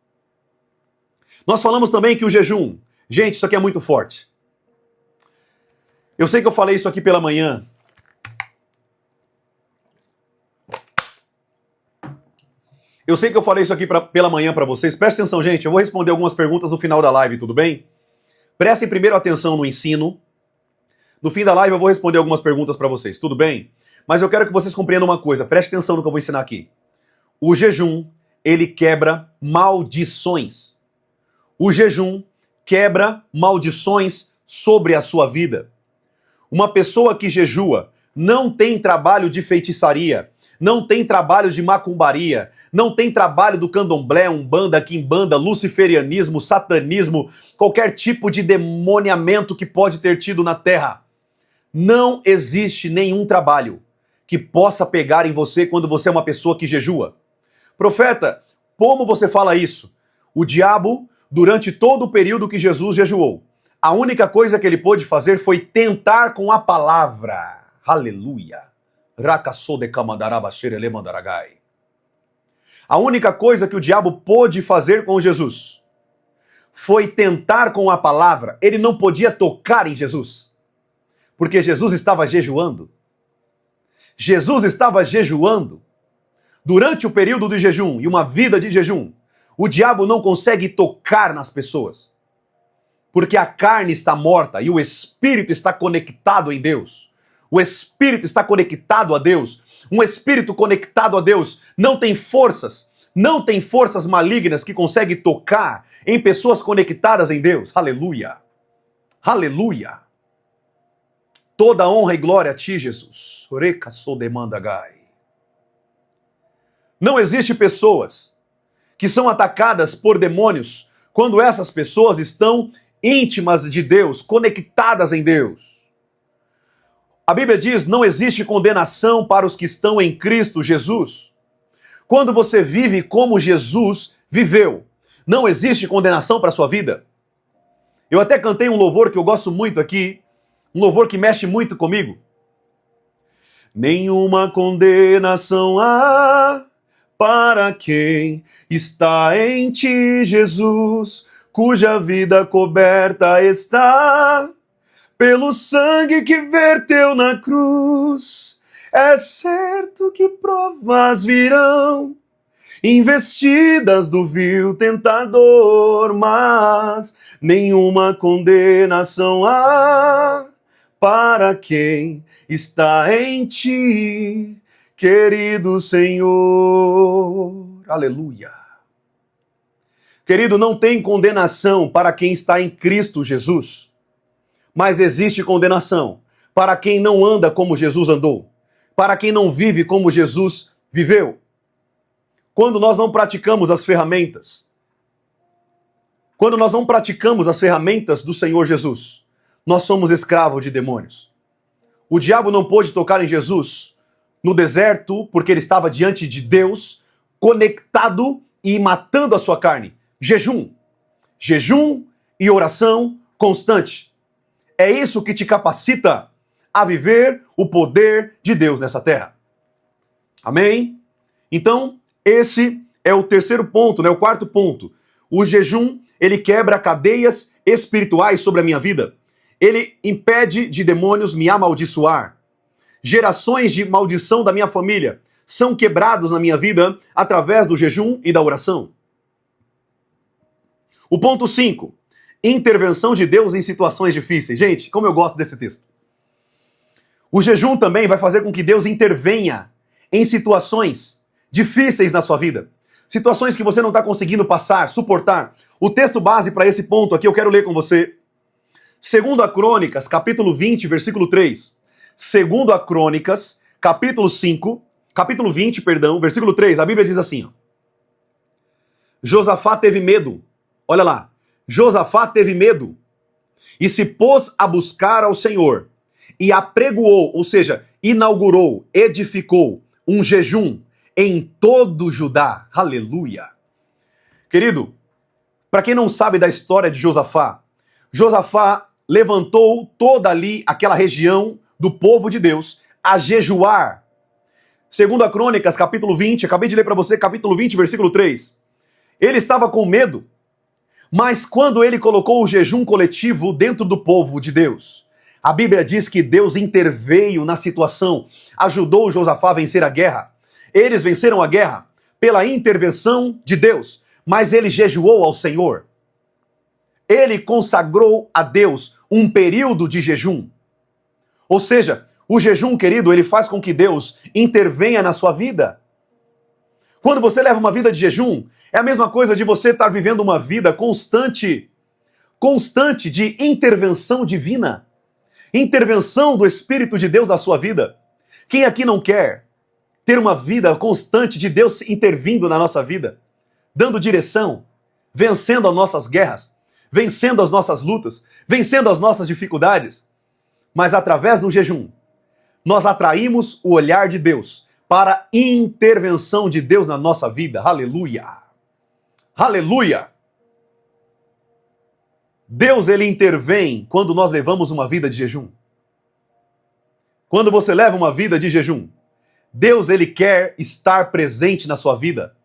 Nós falamos também que o jejum, gente, isso aqui é muito forte. Eu sei que eu falei isso aqui pela manhã. Eu sei que eu falei isso aqui pela manhã para vocês. Presta atenção, gente. Eu vou responder algumas perguntas no final da live, tudo bem? Prestem primeiro atenção no ensino. No fim da live eu vou responder algumas perguntas para vocês, tudo bem? Mas eu quero que vocês compreendam uma coisa. Preste atenção no que eu vou ensinar aqui. O jejum, ele quebra maldições. O jejum quebra maldições sobre a sua vida. Uma pessoa que jejua não tem trabalho de feitiçaria, não tem trabalho de macumbaria, não tem trabalho do candomblé, umbanda, quimbanda, luciferianismo, satanismo, qualquer tipo de demoniamento que pode ter tido na terra. Não existe nenhum trabalho que possa pegar em você quando você é uma pessoa que jejua. Profeta, como você fala isso? O diabo, durante todo o período que Jesus jejuou, a única coisa que ele pôde fazer foi tentar com a palavra. Aleluia. A única coisa que o diabo pôde fazer com Jesus foi tentar com a palavra. Ele não podia tocar em Jesus, porque Jesus estava jejuando. Jesus estava jejuando. Durante o período de jejum e uma vida de jejum, o diabo não consegue tocar nas pessoas, porque a carne está morta e o espírito está conectado em Deus. O espírito está conectado a Deus. Um espírito conectado a Deus não tem forças malignas que conseguem tocar em pessoas conectadas em Deus. Aleluia. Aleluia. Toda honra e glória a ti, Jesus. Não existe pessoas que são atacadas por demônios quando essas pessoas estão íntimas de Deus, conectadas em Deus. A Bíblia diz, não existe condenação para os que estão em Cristo Jesus. Quando você vive como Jesus viveu, não existe condenação para a sua vida. Eu até cantei um louvor que eu gosto muito aqui, um louvor que mexe muito comigo. Nenhuma condenação há para quem está em ti, Jesus, cuja vida coberta está pelo sangue que verteu na cruz. É certo que provas virão, investidas do vil tentador, mas nenhuma condenação há para quem está em ti, querido Senhor. Aleluia. Querido, não tem condenação para quem está em Cristo Jesus, mas existe condenação para quem não anda como Jesus andou, para quem não vive como Jesus viveu. Quando nós não praticamos as ferramentas, quando nós não praticamos as ferramentas do Senhor Jesus, nós somos escravos de demônios. O diabo não pôde tocar em Jesus no deserto porque ele estava diante de Deus, conectado e matando a sua carne. Jejum. Jejum e oração constante. É isso que te capacita a viver o poder de Deus nessa terra. Amém? Então, esse é o terceiro ponto, né? O quarto ponto. O jejum, ele quebra cadeias espirituais sobre a minha vida. Ele impede de demônios me amaldiçoar. Gerações de maldição da minha família são quebrados na minha vida através do jejum e da oração. O ponto 5. Intervenção de Deus em situações difíceis. Gente, como eu gosto desse texto. O jejum também vai fazer com que Deus intervenha em situações difíceis na sua vida. Situações que você não está conseguindo passar, suportar. O texto base para esse ponto aqui eu quero ler com você. 2 Crônicas, capítulo 20, versículo 3. 2 Crônicas, capítulo 20, versículo 3. A Bíblia diz assim, ó. Josafá teve medo. Olha lá. Josafá teve medo e se pôs a buscar ao Senhor e apregoou, ou seja, inaugurou, edificou um jejum em todo Judá. Aleluia. Querido, para quem não sabe da história de Josafá, Josafá levantou toda ali aquela região do povo de Deus a jejuar. 2 Crônicas, capítulo 20, acabei de ler para você, capítulo 20, versículo 3. Ele estava com medo, mas quando ele colocou o jejum coletivo dentro do povo de Deus, A Bíblia diz que Deus interveio na situação, ajudou Josafá a vencer a guerra. Eles venceram a guerra pela intervenção de Deus, mas ele jejuou ao Senhor. Ele consagrou a Deus um período de jejum. Ou seja, o jejum, querido, ele faz com que Deus intervenha na sua vida. Quando você leva uma vida de jejum, é a mesma coisa de você estar vivendo uma vida constante de intervenção divina. Intervenção do Espírito de Deus na sua vida. Quem aqui não quer ter uma vida constante de Deus intervindo na nossa vida, dando direção, vencendo as nossas guerras, vencendo as nossas lutas, vencendo as nossas dificuldades? Mas através do jejum, nós atraímos o olhar de Deus para a intervenção de Deus na nossa vida. Aleluia! Aleluia! Deus, ele intervém quando nós levamos uma vida de jejum. Quando você leva uma vida de jejum, Deus, ele quer estar presente na sua vida.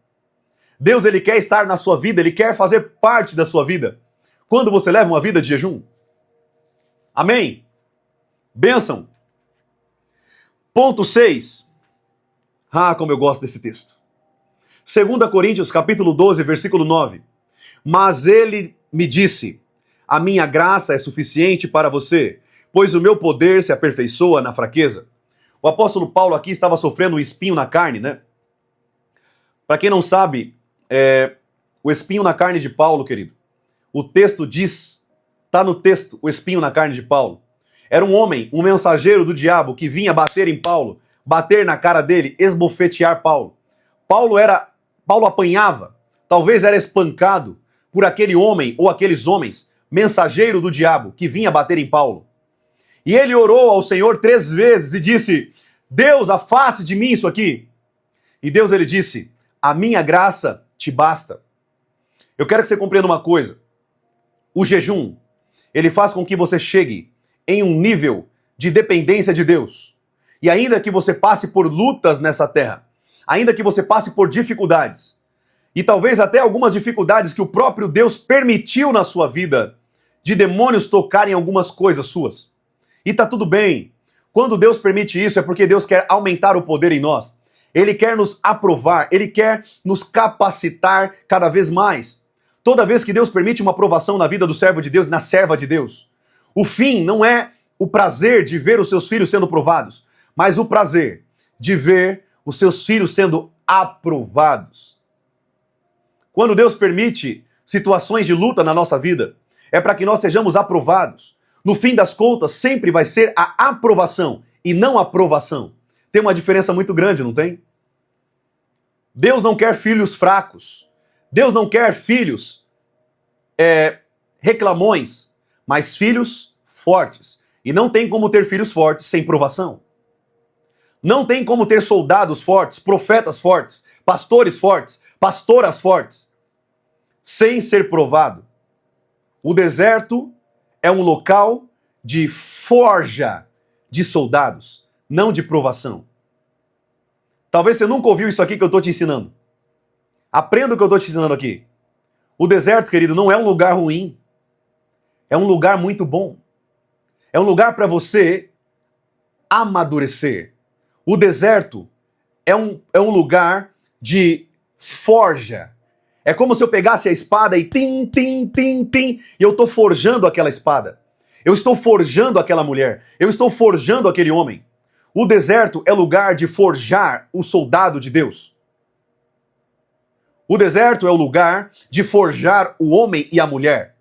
Deus, ele quer estar na sua vida, ele quer fazer parte da sua vida. Quando você leva uma vida de jejum. Amém? Bênção. Ponto 6. Ah, como eu gosto desse texto. 2 Coríntios, capítulo 12, versículo 9. Mas ele me disse: a minha graça é suficiente para você, pois o meu poder se aperfeiçoa na fraqueza. O apóstolo Paulo aqui estava sofrendo um espinho na carne, né? Para quem não sabe, o espinho na carne de Paulo, querido, o texto diz, está no texto, o espinho na carne de Paulo. Era um homem, um mensageiro do diabo que vinha bater em Paulo, bater na cara dele, esbofetear Paulo. Paulo apanhava, talvez era espancado por aquele homem ou aqueles homens, mensageiro do diabo, que vinha bater em Paulo. E ele orou ao Senhor 3 vezes e disse: Deus, afaste de mim isso aqui. E Deus, ele disse: a minha graça te basta. Eu quero que você compreenda uma coisa. O jejum, ele faz com que você chegue em um nível de dependência de Deus. E ainda que você passe por lutas nessa terra, ainda que você passe por dificuldades, e talvez até algumas dificuldades que o próprio Deus permitiu na sua vida, de demônios tocarem algumas coisas suas. E tá tudo bem. Quando Deus permite isso, é porque Deus quer aumentar o poder em nós. Ele quer nos aprovar, ele quer nos capacitar cada vez mais. Toda vez que Deus permite uma aprovação na vida do servo de Deus, na serva de Deus, o fim não é o prazer de ver os seus filhos sendo provados, mas o prazer de ver os seus filhos sendo aprovados. Quando Deus permite situações de luta na nossa vida, é para que nós sejamos aprovados. No fim das contas, sempre vai ser a aprovação e não a provação. Tem uma diferença muito grande, não tem? Deus não quer filhos fracos. Deus não quer filhos reclamões, mas filhos fortes. E não tem como ter filhos fortes sem provação. Não tem como ter soldados fortes, profetas fortes, pastores fortes, pastoras fortes, sem ser provado. O deserto é um local de forja de soldados, não de provação. Talvez você nunca ouviu isso aqui que eu estou te ensinando. Aprenda o que eu estou te ensinando aqui. O deserto, querido, não é um lugar ruim. É um lugar muito bom. É um lugar para você amadurecer. O deserto é um lugar de forja. É como se eu pegasse a espada e tim, tim, tim, tim, e eu estou forjando aquela espada. Eu estou forjando aquela mulher. Eu estou forjando aquele homem. O deserto é lugar de forjar o soldado de Deus. O deserto é o lugar de forjar o homem e a mulher.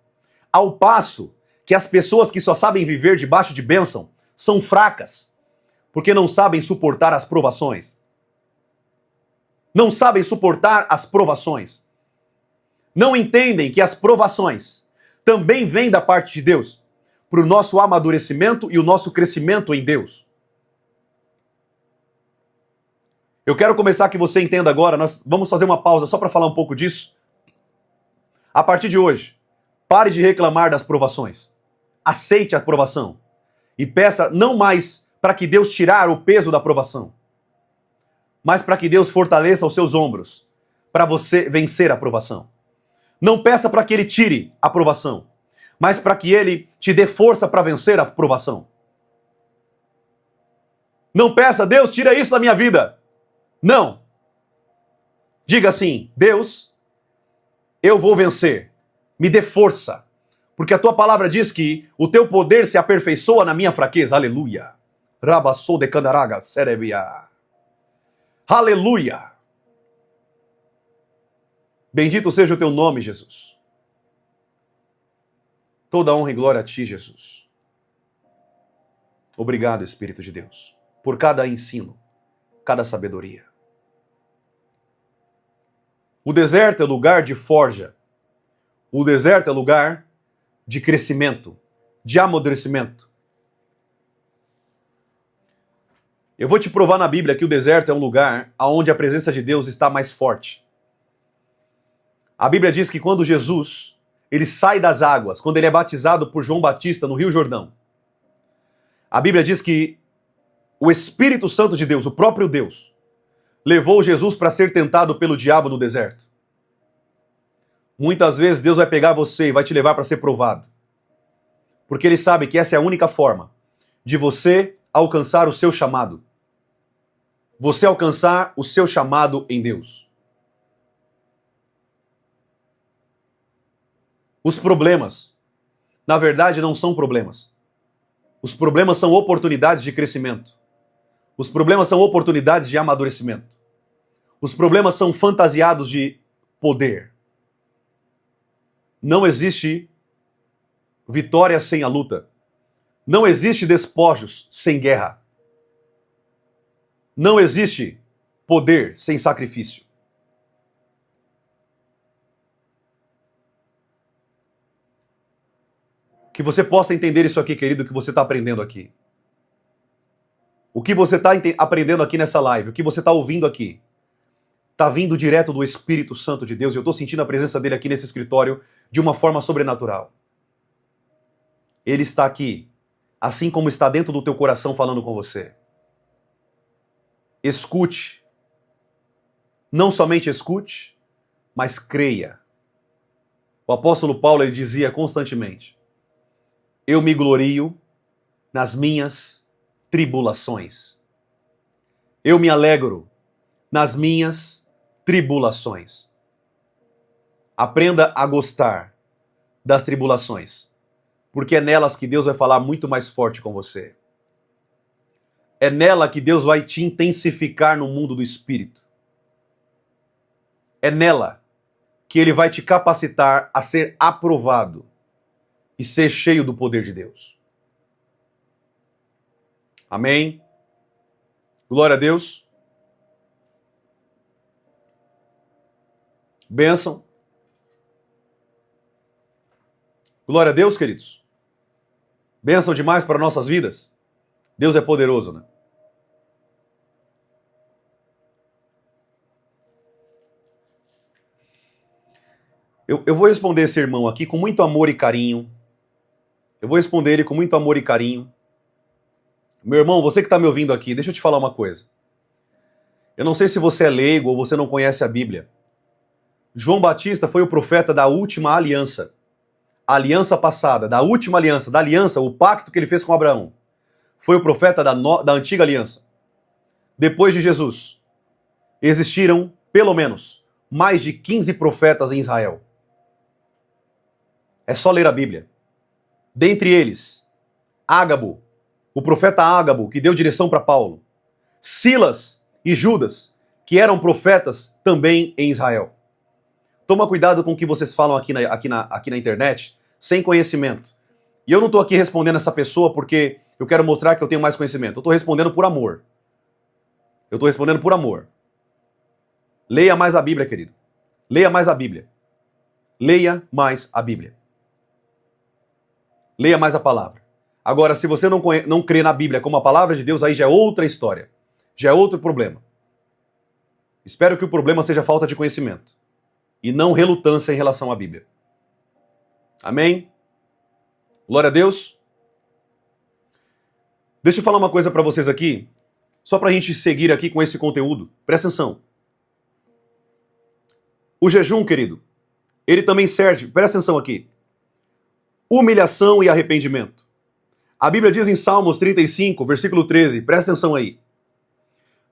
Ao passo que as pessoas que só sabem viver debaixo de bênção são fracas, porque não sabem suportar as provações. Não sabem suportar as provações. Não entendem que as provações também vêm da parte de Deus, para o nosso amadurecimento e o nosso crescimento em Deus. Eu quero começar que você entenda agora, nós vamos fazer uma pausa só para falar um pouco disso. A partir de hoje, pare de reclamar das provações. Aceite a provação. E peça não mais para que Deus tirar o peso da provação, mas para que Deus fortaleça os seus ombros, para você vencer a provação. Não peça para que Ele tire a provação, mas para que Ele te dê força para vencer a provação. Não peça, Deus, tira isso da minha vida. Não. Diga assim, Deus, eu vou vencer. Me dê força. Porque a tua palavra diz que o teu poder se aperfeiçoa na minha fraqueza. Aleluia. Rabassou de candaraga, serebia. Aleluia. Bendito seja o teu nome, Jesus. Toda honra e glória a ti, Jesus. Obrigado, Espírito de Deus, por cada ensino, cada sabedoria. O deserto é lugar de forja. O deserto é lugar de crescimento, de amadurecimento. Eu vou te provar na Bíblia que o deserto é um lugar onde a presença de Deus está mais forte. A Bíblia diz que quando Jesus ele sai das águas, quando ele é batizado por João Batista no Rio Jordão, a Bíblia diz que o Espírito Santo de Deus, o próprio Deus, levou Jesus para ser tentado pelo diabo no deserto. Muitas vezes Deus vai pegar você e vai te levar para ser provado. Porque ele sabe que essa é a única forma de você alcançar o seu chamado. Você alcançar o seu chamado em Deus. Os problemas, na verdade, não são problemas. Os problemas são oportunidades de crescimento. Os problemas são oportunidades de amadurecimento. Os problemas são fantasiados de poder. Não existe vitória sem a luta. Não existe despojos sem guerra. Não existe poder sem sacrifício. Que você possa entender isso aqui, querido, que você está aprendendo aqui. O que você está aprendendo aqui nessa live, o que você está ouvindo aqui, está vindo direto do Espírito Santo de Deus. Eu estou sentindo a presença dele aqui nesse escritório de uma forma sobrenatural. Ele está aqui, assim como está dentro do teu coração falando com você. Escute. Não somente escute, mas creia. O apóstolo Paulo ele dizia constantemente: eu me glorio nas minhas tribulações. Eu me alegro nas minhas tribulações. Aprenda a gostar das tribulações, porque é nelas que Deus vai falar muito mais forte com você. É nela que Deus vai te intensificar no mundo do Espírito. É nela que Ele vai te capacitar a ser aprovado e ser cheio do poder de Deus. Amém? Glória a Deus. Bênção. Glória a Deus, queridos. Bênção demais para nossas vidas. Deus é poderoso, né? Eu vou responder esse irmão aqui com muito amor e carinho. Eu vou responder ele com muito amor e carinho. Meu irmão, você que está me ouvindo aqui, deixa eu te falar uma coisa. Eu não sei se você é leigo ou você não conhece a Bíblia. João Batista foi o profeta da última aliança. A aliança passada, da última aliança, da aliança, o pacto que ele fez com Abraão. Foi o profeta da antiga aliança. Depois de Jesus, existiram, pelo menos, mais de 15 profetas em Israel. É só ler a Bíblia. Dentre eles, Ágabo, o profeta Ágabo, que deu direção para Paulo. Silas e Judas, que eram profetas também em Israel. Toma cuidado com o que vocês falam aqui na internet, sem conhecimento. E eu não estou aqui respondendo essa pessoa porque eu quero mostrar que eu tenho mais conhecimento. Eu estou respondendo por amor. Eu estou respondendo por amor. Leia mais a Bíblia, querido. Leia mais a Bíblia. Leia mais a Bíblia. Leia mais a palavra. Agora, se você não crê na Bíblia como a palavra de Deus, aí já é outra história. Já é outro problema. Espero que o problema seja falta de conhecimento e não relutância em relação à Bíblia. Amém? Glória a Deus. Deixa eu falar uma coisa para vocês aqui, só para a gente seguir aqui com esse conteúdo. Presta atenção. O jejum, querido, ele também serve, presta atenção aqui, humilhação e arrependimento. A Bíblia diz em Salmos 35, versículo 13, presta atenção aí.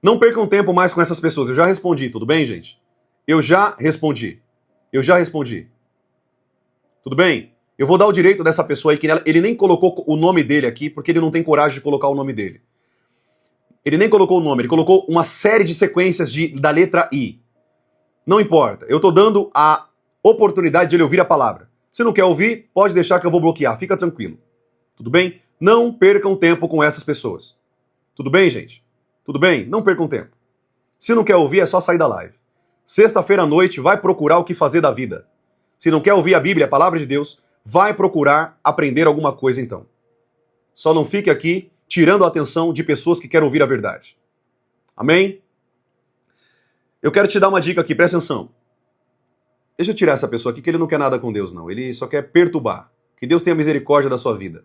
Não percam tempo mais com essas pessoas. Eu já respondi, tudo bem, gente? Eu já respondi. Tudo bem? Eu vou dar o direito dessa pessoa aí, que ele nem colocou o nome dele aqui, porque ele não tem coragem de colocar o nome dele. Ele nem colocou o nome, ele colocou uma série de sequências da letra I. Não importa, eu tô dando a oportunidade de ele ouvir a palavra. Se não quer ouvir, pode deixar que eu vou bloquear, fica tranquilo. Tudo bem? Não percam tempo com essas pessoas. Tudo bem, gente? Tudo bem? Não percam tempo. Se não quer ouvir, é só sair da live. Sexta-feira à noite, vai procurar o que fazer da vida. Se não quer ouvir a Bíblia, a palavra de Deus, vai procurar aprender alguma coisa então. Só não fique aqui tirando a atenção de pessoas que querem ouvir a verdade. Amém? Eu quero te dar uma dica aqui, presta atenção. Deixa eu tirar essa pessoa aqui, que ele não quer nada com Deus, não. Ele só quer perturbar. Que Deus tenha misericórdia da sua vida.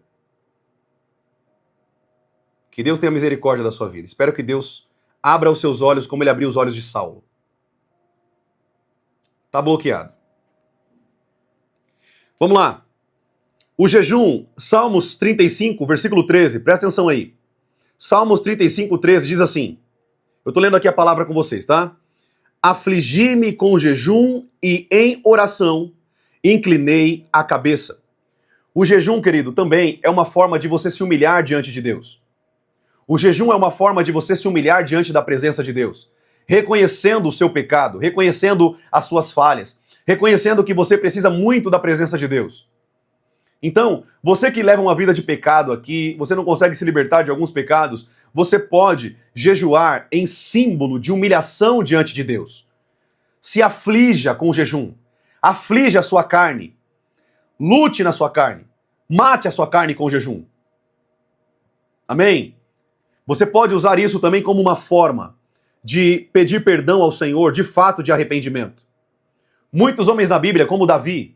Que Deus tenha misericórdia da sua vida. Espero que Deus abra os seus olhos como ele abriu os olhos de Saulo. Tá bloqueado. Vamos lá. O jejum, Salmos 35, versículo 13, presta atenção aí. Salmos 35, 13 diz assim, eu tô lendo aqui a palavra com vocês, tá? Afligi-me com jejum e em oração inclinei a cabeça. O jejum, querido, também é uma forma de você se humilhar diante de Deus. O jejum é uma forma de você se humilhar diante da presença de Deus, reconhecendo o seu pecado, reconhecendo as suas falhas, reconhecendo que você precisa muito da presença de Deus. Então, você que leva uma vida de pecado aqui, você não consegue se libertar de alguns pecados, você pode jejuar em símbolo de humilhação diante de Deus. Se aflija com o jejum. Aflige a sua carne. Lute na sua carne. Mate a sua carne com o jejum. Amém? Você pode usar isso também como uma forma de pedir perdão ao Senhor, de fato de arrependimento. Muitos homens da Bíblia, como Davi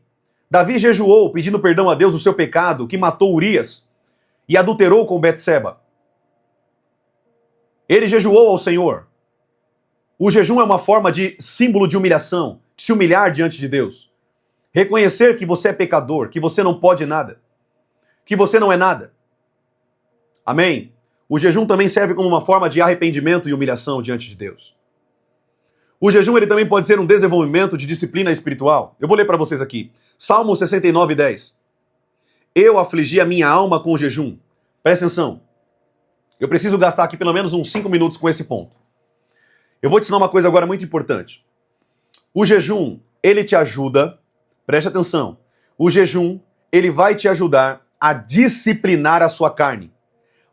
jejuou pedindo perdão a Deus do seu pecado, que matou Urias e adulterou com Betseba. Ele jejuou ao Senhor. O jejum é uma forma de símbolo de humilhação, de se humilhar diante de Deus. Reconhecer que você é pecador, que você não pode nada, que você não é nada. Amém? O jejum também serve como uma forma de arrependimento e humilhação diante de Deus. O jejum ele também pode ser um desenvolvimento de disciplina espiritual. Eu vou ler para vocês aqui. Salmo 69, 10. Eu afligi a minha alma com o jejum. Presta atenção. Eu preciso gastar aqui pelo menos uns 5 minutos com esse ponto. Eu vou te ensinar uma coisa agora muito importante. O jejum, ele te ajuda, preste atenção, o jejum, ele vai te ajudar a disciplinar a sua carne,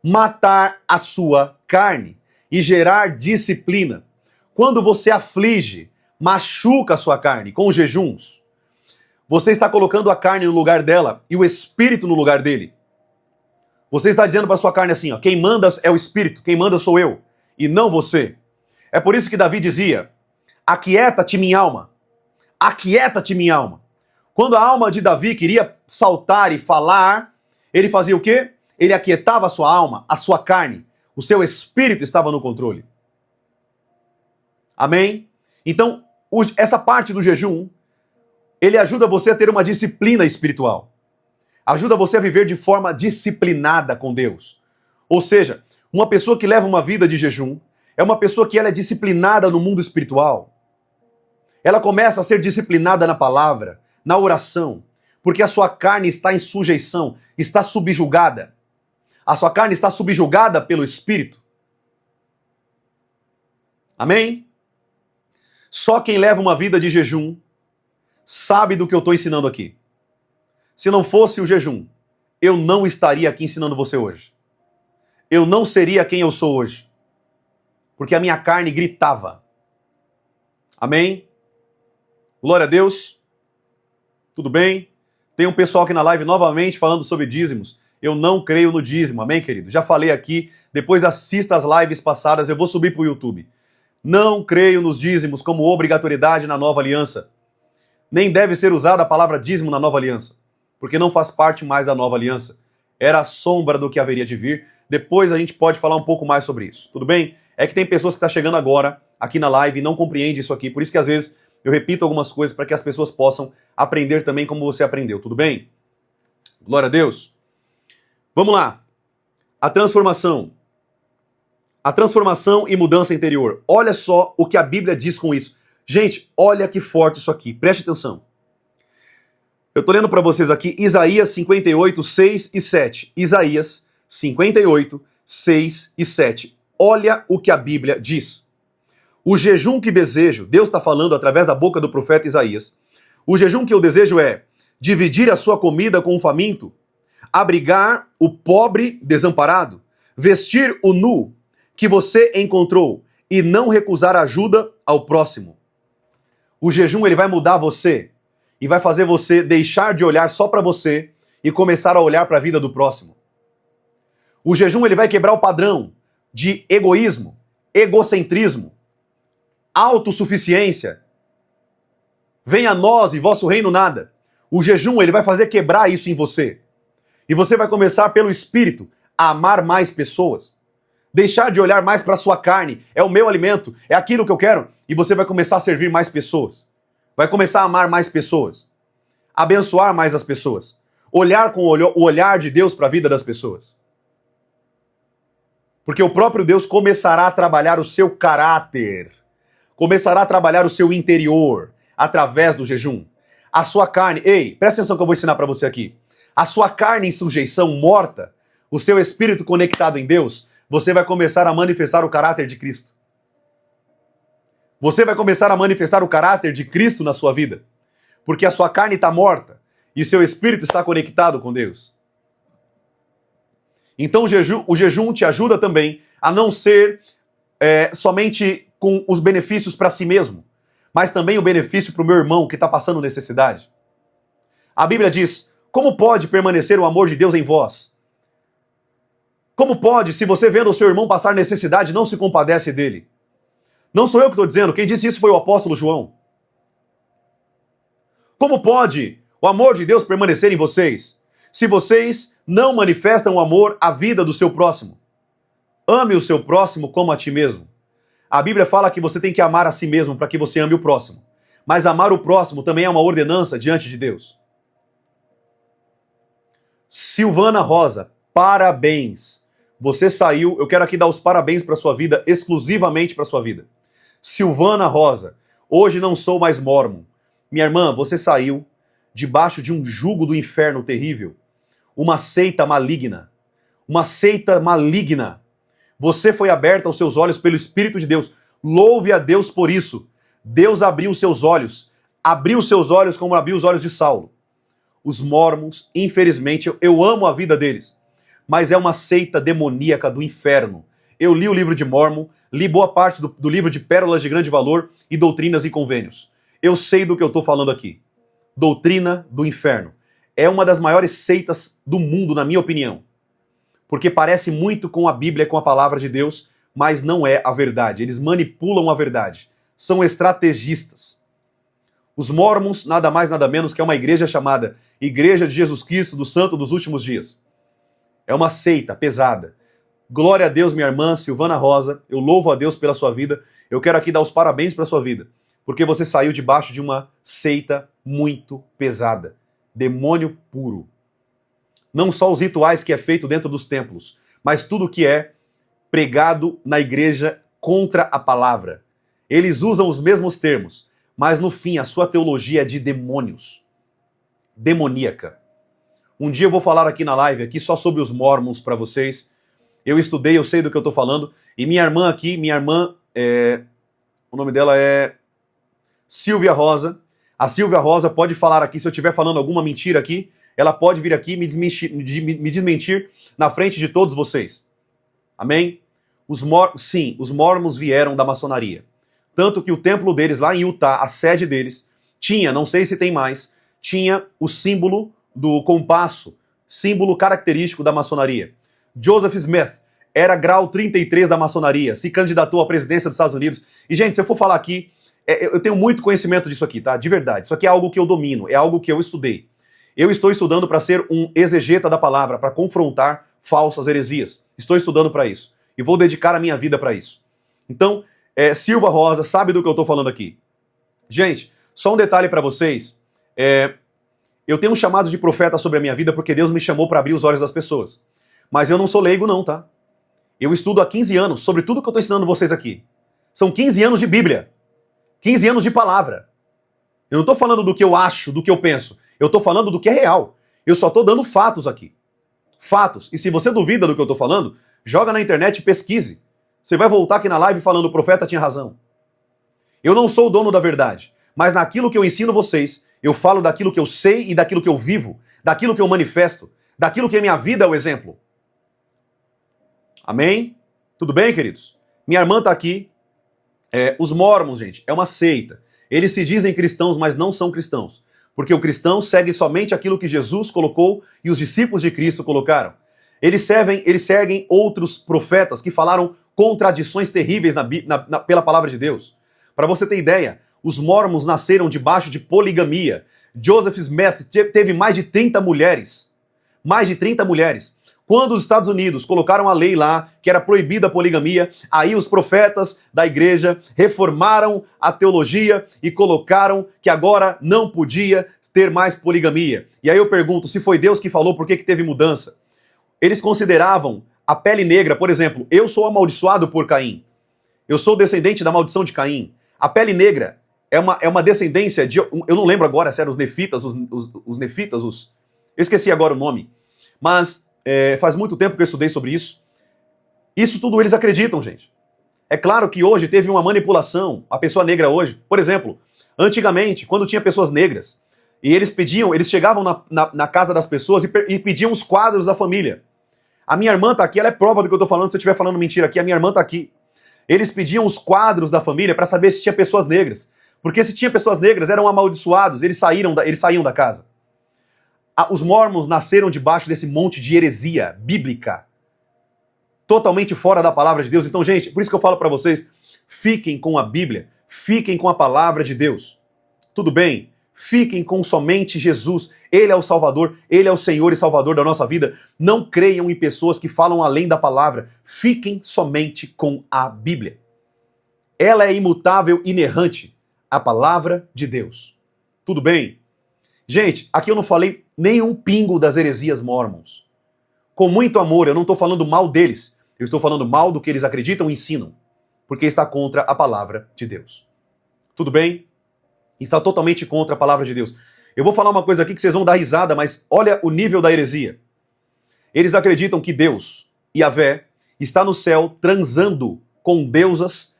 matar a sua carne e gerar disciplina. Quando você aflige, machuca a sua carne com jejuns, você está colocando a carne no lugar dela e o espírito no lugar dele. Você está dizendo para sua carne assim, ó, quem manda é o espírito, quem manda sou eu e não você. É por isso que Davi dizia, aquieta-te minha alma, aquieta-te minha alma. Quando a alma de Davi queria saltar e falar, ele fazia o quê? Ele aquietava a sua alma, a sua carne, o seu espírito estava no controle. Amém? Então, essa parte do jejum, ele ajuda você a ter uma disciplina espiritual. Ajuda você a viver de forma disciplinada com Deus. Ou seja, uma pessoa que leva uma vida de jejum é uma pessoa que ela é disciplinada no mundo espiritual. Ela começa a ser disciplinada na palavra, na oração, porque a sua carne está em sujeição, está subjugada. A sua carne está subjugada pelo Espírito. Amém? Só quem leva uma vida de jejum sabe do que eu estou ensinando aqui. Se não fosse o jejum, eu não estaria aqui ensinando você hoje. Eu não seria quem eu sou hoje. Porque a minha carne gritava. Amém? Glória a Deus. Tudo bem? Tem um pessoal aqui na live novamente falando sobre dízimos. Eu não creio no dízimo, amém, querido? Já falei aqui, depois assista as lives passadas, eu vou subir para o YouTube. Não creio nos dízimos como obrigatoriedade na nova aliança. Nem deve ser usada a palavra dízimo na nova aliança, porque não faz parte mais da nova aliança. Era a sombra do que haveria de vir. Depois a gente pode falar um pouco mais sobre isso, tudo bem? É que tem pessoas que estão chegando agora aqui na live e não compreendem isso aqui, por isso que às vezes eu repito algumas coisas para que as pessoas possam aprender também como você aprendeu, tudo bem? Glória a Deus. Vamos lá. A transformação. A transformação e mudança interior. Olha só o que a Bíblia diz com isso. Gente, olha que forte isso aqui. Preste atenção. Eu estou lendo para vocês aqui Isaías 58, 6 e 7. Isaías 58, 6 e 7. Olha o que a Bíblia diz. O jejum que desejo, Deus está falando através da boca do profeta Isaías. O jejum que eu desejo é dividir a sua comida com o faminto, abrigar o pobre desamparado, vestir o nu que você encontrou e não recusar ajuda ao próximo. O jejum ele vai mudar você e vai fazer você deixar de olhar só para você e começar a olhar para a vida do próximo. O jejum ele vai quebrar o padrão de egoísmo, egocentrismo, autossuficiência. Venha a nós e vosso reino nada. O jejum ele vai fazer quebrar isso em você. E você vai começar pelo Espírito a amar mais pessoas. Deixar de olhar mais para a sua carne, é o meu alimento, é aquilo que eu quero, e você vai começar a servir mais pessoas. Vai começar a amar mais pessoas. Abençoar mais as pessoas. Olhar com o olhar de Deus para a vida das pessoas. Porque o próprio Deus começará a trabalhar o seu caráter. Começará a trabalhar o seu interior através do jejum. A sua carne, ei, presta atenção que eu vou ensinar para você aqui. A sua carne em sujeição, morta, o seu espírito conectado em Deus, você vai começar a manifestar o caráter de Cristo. Você vai começar a manifestar o caráter de Cristo na sua vida. Porque a sua carne está morta e seu espírito está conectado com Deus. Então o jejum te ajuda também a não ser somente com os benefícios para si mesmo, mas também o benefício para o meu irmão que está passando necessidade. A Bíblia diz, como pode permanecer o amor de Deus em vós? Como pode, se você vendo o seu irmão passar necessidade, não se compadece dele? Não sou eu que estou dizendo, quem disse isso foi o apóstolo João. Como pode o amor de Deus permanecer em vocês, se vocês não manifestam o amor à vida do seu próximo? Ame o seu próximo como a ti mesmo. A Bíblia fala que você tem que amar a si mesmo para que você ame o próximo. Mas amar o próximo também é uma ordenança diante de Deus. Silvana Rosa, parabéns. Você saiu, eu quero aqui dar os parabéns para sua vida, exclusivamente para sua vida. Silvana Rosa, hoje não sou mais mórmon. Minha irmã, você saiu debaixo de um jugo do inferno terrível. Uma seita maligna. Uma seita maligna. Você foi aberta aos seus olhos pelo Espírito de Deus. Louve a Deus por isso. Deus abriu os seus olhos. Abriu os seus olhos como abriu os olhos de Saulo. Os mórmons, infelizmente, eu amo a vida deles. Mas é uma seita demoníaca do inferno. Eu li o livro de Mórmon, li boa parte do livro de Pérolas de Grande Valor e Doutrinas e Convênios. Eu sei do que eu estou falando aqui. Doutrina do inferno. É uma das maiores seitas do mundo, na minha opinião. Porque parece muito com a Bíblia, com a palavra de Deus, mas não é a verdade. Eles manipulam a verdade. São estrategistas. Os Mórmons, nada mais, nada menos que é uma igreja chamada Igreja de Jesus Cristo do Santo dos Últimos Dias. É uma seita pesada. Glória a Deus, minha irmã Silvana Rosa. Eu louvo a Deus pela sua vida. Eu quero aqui dar os parabéns para sua vida. Porque você saiu debaixo de uma seita muito pesada. Demônio puro. Não só os rituais que é feito dentro dos templos, mas tudo que é pregado na igreja contra a palavra. Eles usam os mesmos termos, mas no fim a sua teologia é de demônios. Demoníaca. Um dia eu vou falar aqui na live aqui só sobre os mórmons para vocês. Eu estudei, eu sei do que eu estou falando. E minha irmã aqui, o nome dela é Silvia Rosa. A Silvia Rosa pode falar aqui, se eu estiver falando alguma mentira aqui, ela pode vir aqui me desmentir na frente de todos vocês. Amém? Os mórmons vieram da maçonaria. Tanto que o templo deles, lá em Utah, a sede deles, tinha, não sei se tem mais, tinha o símbolo do compasso, símbolo característico da maçonaria. Joseph Smith era grau 33 da maçonaria, se candidatou à presidência dos Estados Unidos. E, gente, se eu for falar aqui, eu tenho muito conhecimento disso aqui, tá? De verdade. Isso aqui é algo que eu domino, é algo que eu estudei. Eu estou estudando para ser um exegeta da palavra, para confrontar falsas heresias. Estou estudando para isso. E vou dedicar a minha vida para isso. Então, Silva Rosa sabe do que eu estou falando aqui. Gente, só um detalhe para vocês. Eu tenho um chamado de profeta sobre a minha vida porque Deus me chamou para abrir os olhos das pessoas. Mas eu não sou leigo não, tá? Eu estudo há 15 anos sobre tudo que eu estou ensinando vocês aqui. São 15 anos de Bíblia. 15 anos de palavra. Eu não estou falando do que eu acho, do que eu penso. Eu estou falando do que é real. Eu só estou dando fatos aqui. Fatos. E se você duvida do que eu estou falando, joga na internet e pesquise. Você vai voltar aqui na live falando o profeta tinha razão. Eu não sou o dono da verdade, mas naquilo que eu ensino vocês, eu falo daquilo que eu sei e daquilo que eu vivo, daquilo que eu manifesto, daquilo que a minha vida é o exemplo. Amém? Tudo bem, queridos? Minha irmã está aqui. Os mormons, gente, é uma seita. Eles se dizem cristãos, mas não são cristãos. Porque o cristão segue somente aquilo que Jesus colocou e os discípulos de Cristo colocaram. Eles seguem outros profetas que falaram contradições terríveis pela palavra de Deus. Para você ter ideia, os mormons nasceram debaixo de poligamia. Joseph Smith teve mais de 30 mulheres. Mais de 30 mulheres. Quando os Estados Unidos colocaram a lei lá, que era proibida a poligamia, aí os profetas da igreja reformaram a teologia e colocaram que agora não podia ter mais poligamia. E aí eu pergunto, se foi Deus que falou, por que teve mudança? Eles consideravam a pele negra, por exemplo, eu sou amaldiçoado por Caim. Eu sou descendente da maldição de Caim. A pele negra é uma descendência de... Eu não lembro agora se eram os nefitas, os nefitas, eu esqueci agora o nome. Mas faz muito tempo que eu estudei sobre isso. Isso tudo eles acreditam, gente. É claro que hoje teve uma manipulação. A pessoa negra hoje, por exemplo, antigamente, quando tinha pessoas negras, e eles chegavam na casa das pessoas e pediam os quadros da família. A minha irmã tá aqui, ela é prova do que eu tô falando, se eu estiver falando mentira aqui, a minha irmã tá aqui. Eles pediam os quadros da família para saber se tinha pessoas negras. Porque se tinha pessoas negras, eram amaldiçoados, eles saíam da casa. Os mormons nasceram debaixo desse monte de heresia bíblica. Totalmente fora da palavra de Deus. Então, gente, por isso que eu falo para vocês, fiquem com a Bíblia, fiquem com a palavra de Deus. Tudo bem? Fiquem com somente Jesus. Ele é o Salvador, Ele é o Senhor e Salvador da nossa vida. Não creiam em pessoas que falam além da palavra. Fiquem somente com a Bíblia. Ela é imutável, inerrante. A palavra de Deus. Tudo bem? Gente, aqui eu não falei nenhum pingo das heresias mormons. Com muito amor, eu não estou falando mal deles. Eu estou falando mal do que eles acreditam e ensinam. Porque está contra a palavra de Deus. Tudo bem? Está totalmente contra a palavra de Deus. Eu vou falar uma coisa aqui que vocês vão dar risada, mas olha o nível da heresia. Eles acreditam que Deus, Yahvé, está no céu transando com deusas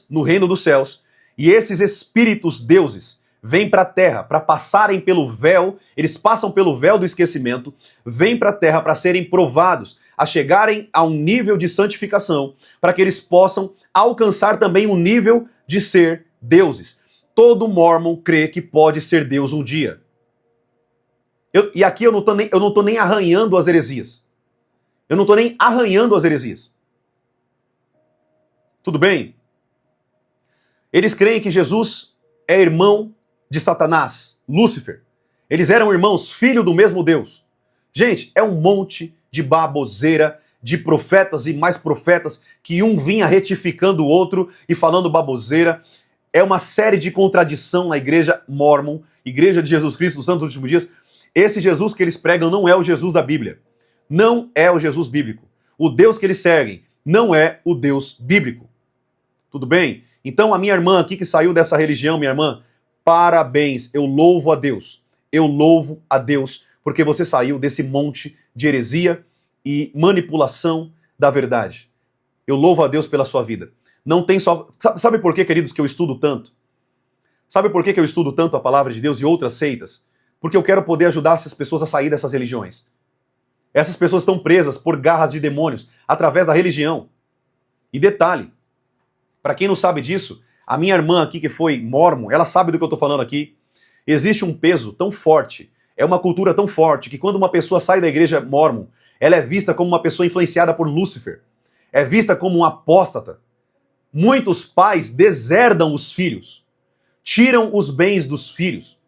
no reino dos céus. E esses espíritos deuses vêm para a terra para passarem pelo véu, eles passam pelo véu do esquecimento, vêm para a terra para serem provados, a chegarem a um nível de santificação, para que eles possam alcançar também um nível de ser deuses. Todo mormon crê que pode ser Deus um dia. E aqui eu não tô nem arranhando as heresias. Eu não estou nem arranhando as heresias. Tudo bem? Eles creem que Jesus é irmão de Satanás, Lúcifer. Eles eram irmãos, filho do mesmo Deus. Gente, é um monte de baboseira, de profetas e mais profetas, que um vinha retificando o outro e falando baboseira. É uma série de contradição na igreja mormon, Igreja de Jesus Cristo dos Santos dos Últimos Dias. Esse Jesus que eles pregam não é o Jesus da Bíblia. Não é o Jesus bíblico. O Deus que eles seguem não é o Deus bíblico. Tudo bem? Então a minha irmã aqui que saiu dessa religião, minha irmã, parabéns, eu louvo a Deus. Eu louvo a Deus porque você saiu desse monte de heresia e manipulação da verdade. Eu louvo a Deus pela sua vida. Não tem só... Sabe por que, queridos, que eu estudo tanto? Sabe por que eu estudo tanto a palavra de Deus e outras seitas? Porque eu quero poder ajudar essas pessoas a sair dessas religiões. Essas pessoas estão presas por garras de demônios através da religião. E detalhe, para quem não sabe disso, a minha irmã aqui que foi mormon, ela sabe do que eu estou falando aqui. Existe um peso tão forte, é uma cultura tão forte, que quando uma pessoa sai da igreja mormon, ela é vista como uma pessoa influenciada por Lúcifer. É vista como um apóstata. Muitos pais deserdam os filhos, tiram os bens dos filhos,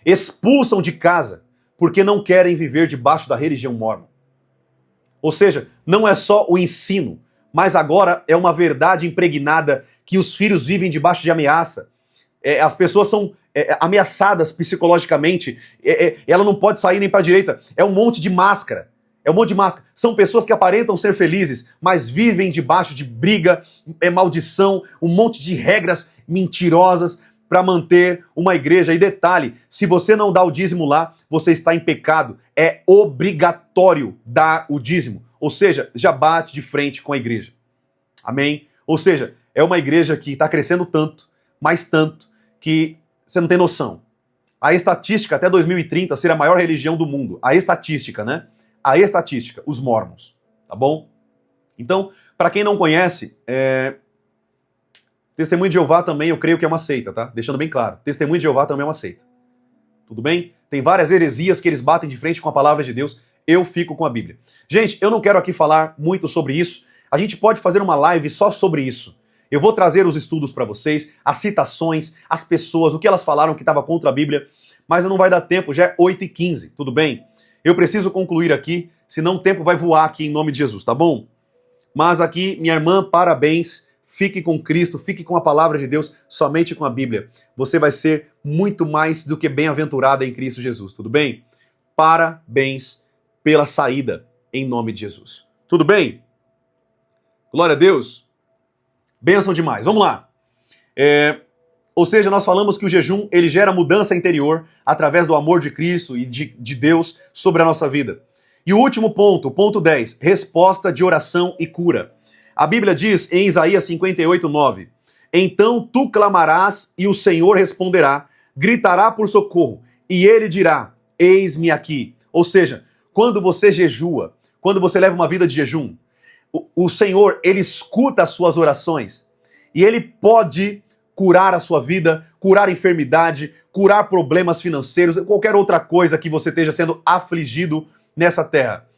expulsam de casa, porque não querem viver debaixo da religião mormon. Ou seja, não é só o ensino, mas agora é uma verdade impregnada que os filhos vivem debaixo de ameaça. As pessoas são ameaçadas psicologicamente, ela não pode sair nem para a direita. É um monte de máscara. É um monte de máscara. São pessoas que aparentam ser felizes, mas vivem debaixo de briga, maldição, um monte de regras mentirosas para manter uma igreja. E detalhe, se você não dá o dízimo lá, você está em pecado. É obrigatório dar o dízimo. Ou seja, já bate de frente com a igreja. Amém? Ou seja, é uma igreja que está crescendo tanto, mais tanto, que você não tem noção. A estatística, até 2030, ser a maior religião do mundo. A estatística, né? A estatística, os mormons, tá bom? Então, para quem não conhece, Testemunho de Jeová também eu creio que é uma seita, tá? Deixando bem claro, Testemunho de Jeová também é uma seita. Tudo bem? Tem várias heresias que eles batem de frente com a palavra de Deus, eu fico com a Bíblia. Gente, eu não quero aqui falar muito sobre isso, a gente pode fazer uma live só sobre isso. Eu vou trazer os estudos para vocês, as citações, as pessoas, o que elas falaram que estava contra a Bíblia, mas não vai dar tempo, já é 8h15, tudo bem? Eu preciso concluir aqui, senão o tempo vai voar aqui em nome de Jesus, tá bom? Mas aqui, minha irmã, parabéns, fique com Cristo, fique com a palavra de Deus, somente com a Bíblia. Você vai ser muito mais do que bem-aventurada em Cristo Jesus, tudo bem? Parabéns pela saída, em nome de Jesus. Tudo bem? Glória a Deus. Bênção demais. Vamos lá. Ou seja, nós falamos que o jejum, ele gera mudança interior através do amor de Cristo e de Deus sobre a nossa vida. E o último ponto, ponto 10, resposta de oração e cura. A Bíblia diz em Isaías 58:9, então tu clamarás e o Senhor responderá, gritará por socorro e ele dirá, eis-me aqui. Ou seja, quando você jejua, quando você leva uma vida de jejum, o Senhor, ele escuta as suas orações e ele pode curar a sua vida, curar a enfermidade, curar problemas financeiros, qualquer outra coisa que você esteja sendo afligido nessa terra.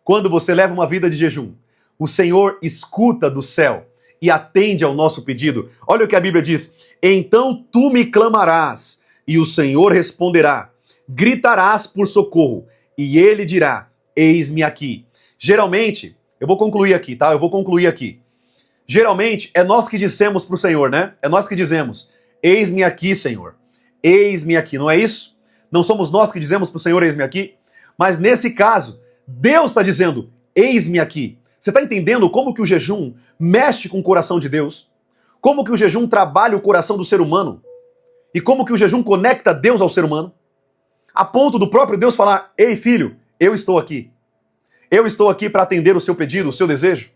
Quando você leva uma vida de jejum, o Senhor escuta do céu e atende ao nosso pedido. Olha o que a Bíblia diz, então tu me clamarás e o Senhor responderá, gritarás por socorro e ele dirá, eis-me aqui. Geralmente, eu vou concluir aqui, tá? Geralmente, é nós que dissemos para o Senhor, né? É nós que dizemos, eis-me aqui, Senhor. Eis-me aqui, não é isso? Não somos nós que dizemos para o Senhor, eis-me aqui? Mas nesse caso, Deus está dizendo, eis-me aqui. Você está entendendo como que o jejum mexe com o coração de Deus? Como que o jejum trabalha o coração do ser humano? E como que o jejum conecta Deus ao ser humano? A ponto do próprio Deus falar, ei filho, eu estou aqui. Eu estou aqui para atender o seu pedido, o seu desejo.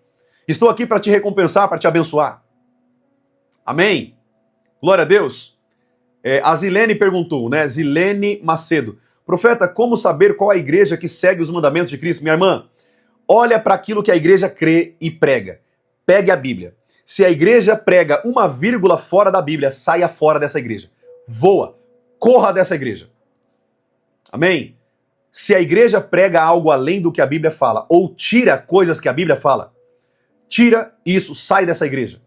Estou aqui para te recompensar, para te abençoar. Amém? Glória a Deus. A Zilene perguntou, né? Zilene Macedo. Profeta, como saber qual a igreja que segue os mandamentos de Cristo? Minha irmã, olha para aquilo que a igreja crê e prega. Pegue a Bíblia. Se a igreja prega uma vírgula fora da Bíblia, saia fora dessa igreja. Voa. Corra dessa igreja. Amém? Se a igreja prega algo além do que a Bíblia fala, ou tira coisas que a Bíblia fala, tira isso, sai dessa igreja.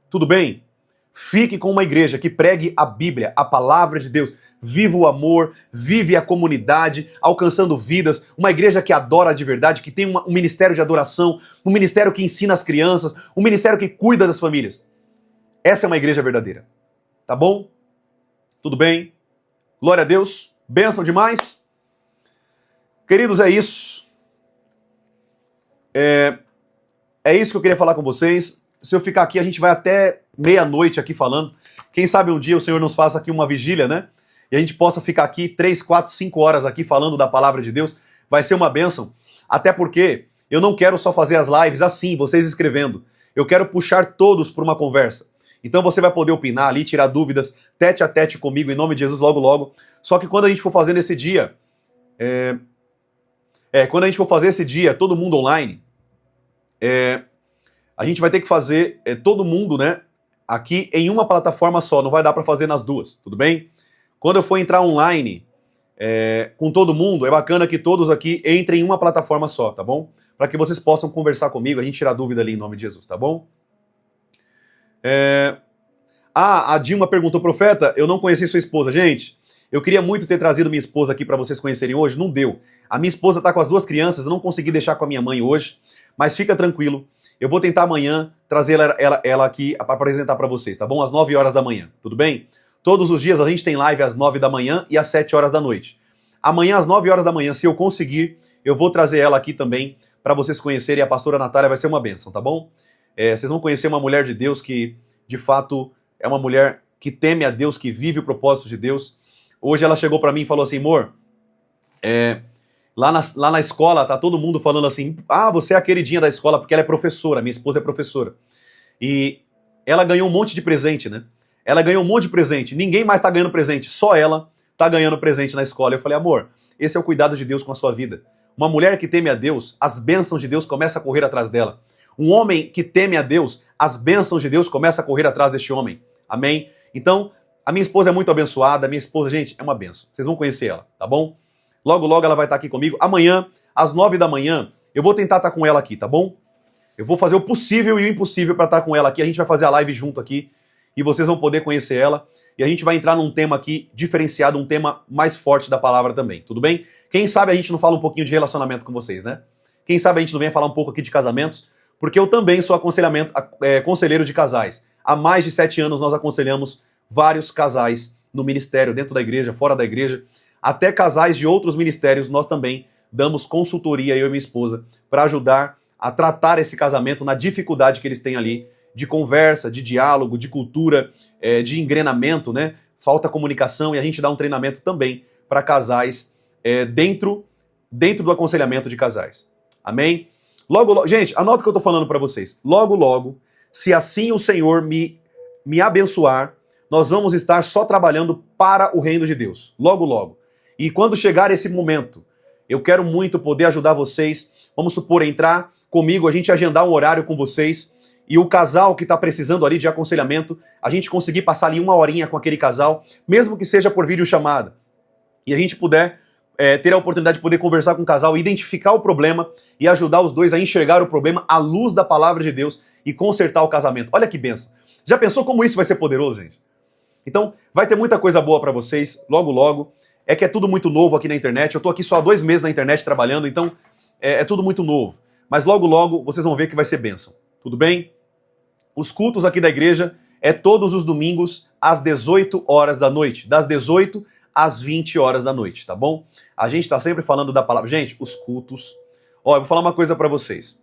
Tudo bem? Fique com uma igreja que pregue a Bíblia, a palavra de Deus. Viva o amor, vive a comunidade, alcançando vidas. Uma igreja que adora de verdade, que tem um ministério de adoração, um ministério que ensina as crianças, um ministério que cuida das famílias. Essa é uma igreja verdadeira. Tá bom? Tudo bem? Glória a Deus. Bênção demais. Queridos, é isso. É isso que eu queria falar com vocês. Se eu ficar aqui, a gente vai até meia-noite aqui falando. Quem sabe um dia o Senhor nos faça aqui uma vigília, né? E a gente possa ficar aqui 3, 4, 5 horas aqui falando da palavra de Deus. Vai ser uma bênção. Até porque eu não quero só fazer as lives assim, vocês escrevendo. Eu quero puxar todos para uma conversa. Então você vai poder opinar ali, tirar dúvidas, tete a tete comigo, em nome de Jesus, logo, logo. Só que quando a gente for fazer nesse dia... quando a gente for fazer esse dia, todo mundo online... a gente vai ter que fazer todo mundo, né, aqui em uma plataforma só, não vai dar para fazer nas duas, tudo bem? Quando eu for entrar online com todo mundo, é bacana que todos aqui entrem em uma plataforma só, tá bom? Para que vocês possam conversar comigo, a gente tirar dúvida ali em nome de Jesus, tá bom? A Dilma perguntou, profeta, eu não conheci sua esposa. Gente, eu queria muito ter trazido minha esposa aqui para vocês conhecerem hoje, não deu. A minha esposa tá com as 2 crianças, eu não consegui deixar com a minha mãe hoje, mas fica tranquilo. Eu vou tentar amanhã trazer ela aqui para apresentar para vocês, tá bom? Às 9 horas da manhã, tudo bem? Todos os dias a gente tem live às 9 da manhã e às 7 horas da noite. Amanhã às 9 horas da manhã, se eu conseguir, eu vou trazer ela aqui também para vocês conhecerem. A pastora Natália vai ser uma bênção, tá bom? Vocês vão conhecer uma mulher de Deus que, de fato, é uma mulher que teme a Deus, que vive o propósito de Deus. Hoje ela chegou para mim e falou assim, amor, lá na escola tá todo mundo falando assim, você é a queridinha da escola porque ela é professora, minha esposa é professora. E ela ganhou um monte de presente, né? Ela ganhou um monte de presente, ninguém mais tá ganhando presente, só ela tá ganhando presente na escola. Eu falei, amor, esse é o cuidado de Deus com a sua vida. Uma mulher que teme a Deus, as bênçãos de Deus começam a correr atrás dela. Um homem que teme a Deus, as bênçãos de Deus começam a correr atrás deste homem. Amém? Então, a minha esposa é muito abençoada, a minha esposa, gente, é uma bênção. Vocês vão conhecer ela, tá bom? Logo, logo ela vai estar aqui comigo. Amanhã, às 9 da manhã, eu vou tentar estar com ela aqui, tá bom? Eu vou fazer o possível e o impossível para estar com ela aqui. A gente vai fazer a live junto aqui e vocês vão poder conhecer ela. E a gente vai entrar num tema aqui diferenciado, um tema mais forte da palavra também, tudo bem? Quem sabe a gente não fala um pouquinho de relacionamento com vocês, né? Quem sabe a gente não vem falar um pouco aqui de casamentos, porque eu também sou conselheiro de casais. Há mais de 7 anos nós aconselhamos vários casais no ministério, dentro da igreja, fora da igreja, até casais de outros ministérios, nós também damos consultoria, eu e minha esposa, para ajudar a tratar esse casamento na dificuldade que eles têm ali, de conversa, de diálogo, de cultura, de engrenamento, né? Falta comunicação, e a gente dá um treinamento também para casais dentro do aconselhamento de casais. Amém? Logo, logo, gente, anota o que eu tô falando para vocês. Logo, logo, se assim o Senhor me abençoar, nós vamos estar só trabalhando para o reino de Deus. Logo, logo. E quando chegar esse momento, eu quero muito poder ajudar vocês. Vamos supor, entrar comigo, a gente agendar um horário com vocês, e o casal que está precisando ali de aconselhamento, a gente conseguir passar ali uma horinha com aquele casal, mesmo que seja por videochamada, e a gente puder ter a oportunidade de poder conversar com o casal, identificar o problema e ajudar os dois a enxergar o problema à luz da palavra de Deus e consertar o casamento. Olha que bênção. Já pensou como isso vai ser poderoso, gente? Então, vai ter muita coisa boa para vocês, logo, logo. É que é tudo muito novo aqui na internet. Eu tô aqui só há 2 meses na internet trabalhando, então é tudo muito novo. Mas logo, logo, vocês vão ver que vai ser bênção. Tudo bem? Os cultos aqui da igreja todos os domingos às 18 horas da noite. Das 18 às 20 horas da noite, tá bom? A gente tá sempre falando da palavra. Gente, os cultos... Ó, eu vou falar uma coisa para vocês.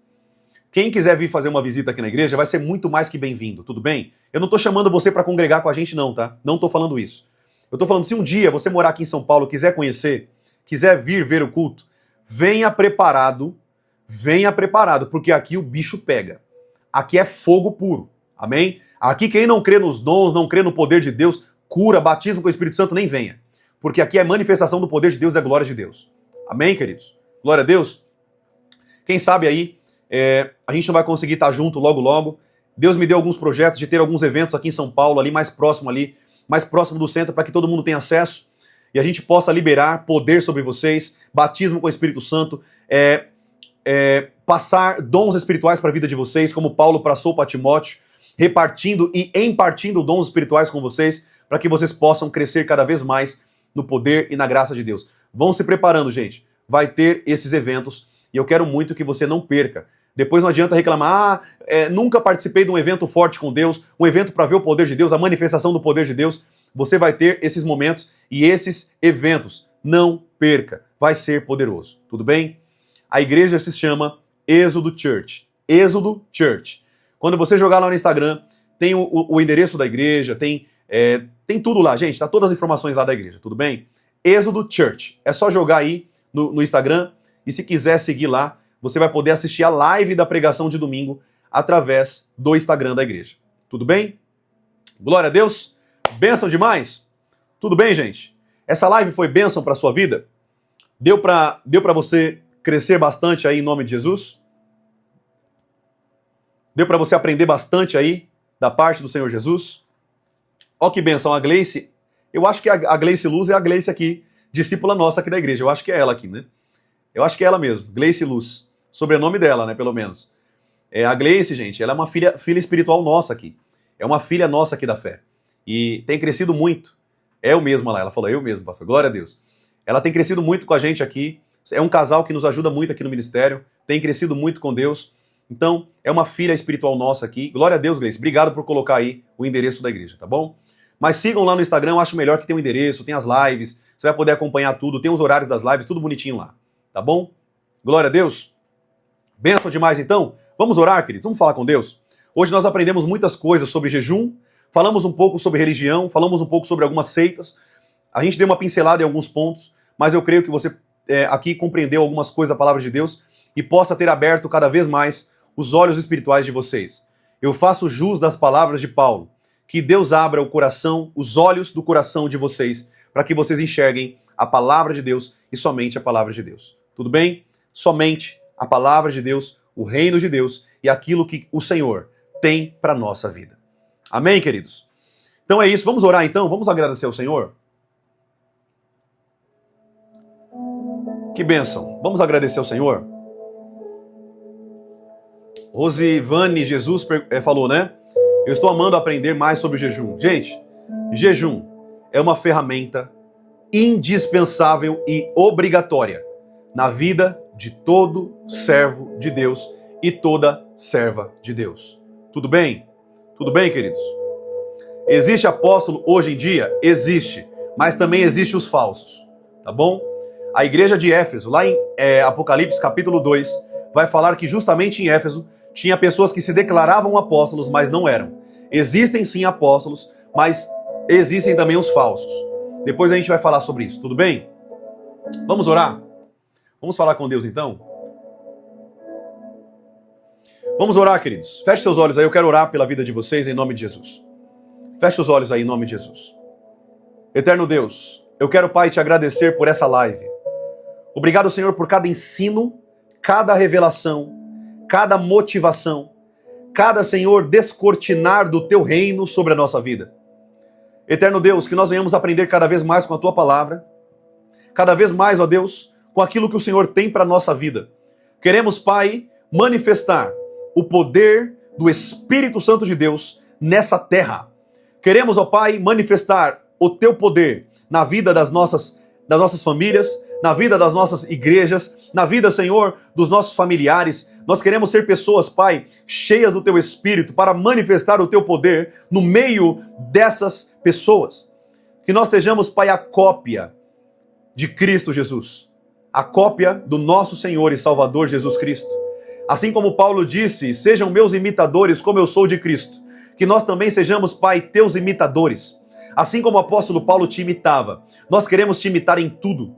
Quem quiser vir fazer uma visita aqui na igreja vai ser muito mais que bem-vindo, tudo bem? Eu não tô chamando você para congregar com a gente não, tá? Não tô falando isso. Eu tô falando, se um dia você morar aqui em São Paulo, quiser conhecer, quiser vir ver o culto, venha preparado, porque aqui o bicho pega. Aqui é fogo puro, amém? Aqui quem não crê nos dons, não crê no poder de Deus, cura, batismo com o Espírito Santo, nem venha. Porque aqui é manifestação do poder de Deus e da glória de Deus. Amém, queridos? Glória a Deus. Quem sabe aí, a gente não vai conseguir estar junto logo, logo. Deus me deu alguns projetos de ter alguns eventos aqui em São Paulo, mais próximo do centro, para que todo mundo tenha acesso e a gente possa liberar poder sobre vocês, batismo com o Espírito Santo, passar dons espirituais para a vida de vocês, como Paulo passou para Timóteo, repartindo e impartindo dons espirituais com vocês, para que vocês possam crescer cada vez mais no poder e na graça de Deus. Vão se preparando, gente. Vai ter esses eventos e eu quero muito que você não perca. Depois não adianta reclamar, nunca participei de um evento forte com Deus, um evento para ver o poder de Deus, a manifestação do poder de Deus. Você vai ter esses momentos e esses eventos. Não perca, vai ser poderoso. Tudo bem? A igreja se chama Êxodo Church. Êxodo Church. Quando você jogar lá no Instagram, tem o endereço da igreja, tem tudo lá, gente. Tá todas as informações lá da igreja, tudo bem? Êxodo Church. É só jogar aí no Instagram e se quiser seguir lá, você vai poder assistir a live da pregação de domingo através do Instagram da igreja. Tudo bem? Glória a Deus. Bênção demais? Tudo bem, gente? Essa live foi bênção para sua vida? Deu para você crescer bastante aí em nome de Jesus? Deu para você aprender bastante aí da parte do Senhor Jesus? Ó que bênção, a Gleice. Eu acho que a Gleice Luz é a Gleice aqui, discípula nossa aqui da igreja. Eu acho que é ela aqui, né? Eu acho que é ela mesmo, Gleice Luz. Sobrenome dela, né, pelo menos. A Gleice, gente, ela é uma filha espiritual nossa aqui. É uma filha nossa aqui da fé. E tem crescido muito. É eu mesma lá, ela falou, eu mesmo, pastor, glória a Deus. Ela tem crescido muito com a gente aqui. É um casal que nos ajuda muito aqui no ministério. Tem crescido muito com Deus. Então, é uma filha espiritual nossa aqui. Glória a Deus, Gleice. Obrigado por colocar aí o endereço da igreja, tá bom? Mas sigam lá no Instagram, eu acho melhor que tem o endereço, tem as lives, você vai poder acompanhar tudo, tem os horários das lives, tudo bonitinho lá, tá bom? Glória a Deus. Benção demais, então. Vamos orar, queridos? Vamos falar com Deus? Hoje nós aprendemos muitas coisas sobre jejum, falamos um pouco sobre religião, falamos um pouco sobre algumas seitas, a gente deu uma pincelada em alguns pontos, mas eu creio que você aqui compreendeu algumas coisas da palavra de Deus e possa ter aberto cada vez mais os olhos espirituais de vocês. Eu faço jus das palavras de Paulo, que Deus abra o coração, os olhos do coração de vocês, para que vocês enxerguem a palavra de Deus e somente a palavra de Deus. Tudo bem? Somente a palavra de Deus, o reino de Deus e aquilo que o Senhor tem para a nossa vida. Amém, queridos? Então é isso. Vamos orar então? Vamos agradecer ao Senhor? Que bênção. Vamos agradecer ao Senhor? Rosivane Jesus falou, né? Eu estou amando aprender mais sobre o jejum. Gente, jejum é uma ferramenta indispensável e obrigatória na vida de todo servo de Deus e toda serva de Deus. Tudo bem? Tudo bem, queridos? Existe apóstolo hoje em dia? Existe. Mas também existe os falsos. Tá bom? A igreja de Éfeso, lá em Apocalipse capítulo 2, vai falar que justamente em Éfeso tinha pessoas que se declaravam apóstolos, mas não eram. Existem sim apóstolos, mas existem também os falsos. Depois a gente vai falar sobre isso, tudo bem? Vamos orar? Vamos falar com Deus então? Vamos orar, queridos. Feche seus olhos aí, eu quero orar pela vida de vocês em nome de Jesus. Feche os olhos aí em nome de Jesus. Eterno Deus, eu quero, Pai, te agradecer por essa live. Obrigado, Senhor, por cada ensino, cada revelação, cada motivação, cada, Senhor, descortinar do teu reino sobre a nossa vida. Eterno Deus, que nós venhamos aprender cada vez mais com a tua palavra, cada vez mais, ó Deus, com aquilo que o Senhor tem para a nossa vida. Queremos, Pai, manifestar o poder do Espírito Santo de Deus nessa terra. Queremos, ó Pai, manifestar o teu poder na vida das nossas famílias, na vida das nossas igrejas, na vida, Senhor, dos nossos familiares. Nós queremos ser pessoas, Pai, cheias do teu Espírito para manifestar o teu poder no meio dessas pessoas. Que nós sejamos, Pai, a cópia de Cristo Jesus, a cópia do nosso Senhor e Salvador Jesus Cristo. Assim como Paulo disse, sejam meus imitadores como eu sou de Cristo. Que nós também sejamos, Pai, teus imitadores. Assim como o apóstolo Paulo te imitava, nós queremos te imitar em tudo.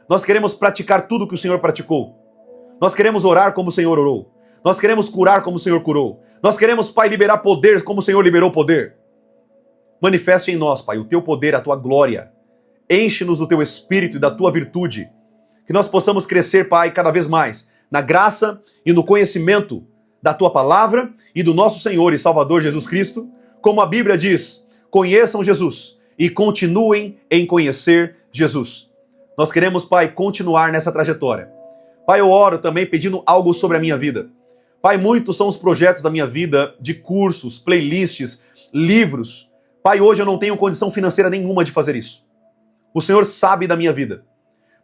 Nós queremos praticar tudo que o Senhor praticou. Nós queremos orar como o Senhor orou. Nós queremos curar como o Senhor curou. Nós queremos, Pai, liberar poder como o Senhor liberou poder. Manifeste em nós, Pai, o teu poder, a tua glória. Enche-nos do teu espírito e da tua virtude. Que nós possamos crescer, Pai, cada vez mais na graça e no conhecimento da tua palavra e do nosso Senhor e Salvador Jesus Cristo. Como a Bíblia diz, conheçam Jesus e continuem em conhecer Jesus. Nós queremos, Pai, continuar nessa trajetória. Pai, eu oro também pedindo algo sobre a minha vida. Pai, muitos são os projetos da minha vida, de cursos, playlists, livros. Pai, hoje eu não tenho condição financeira nenhuma de fazer isso. O Senhor sabe da minha vida.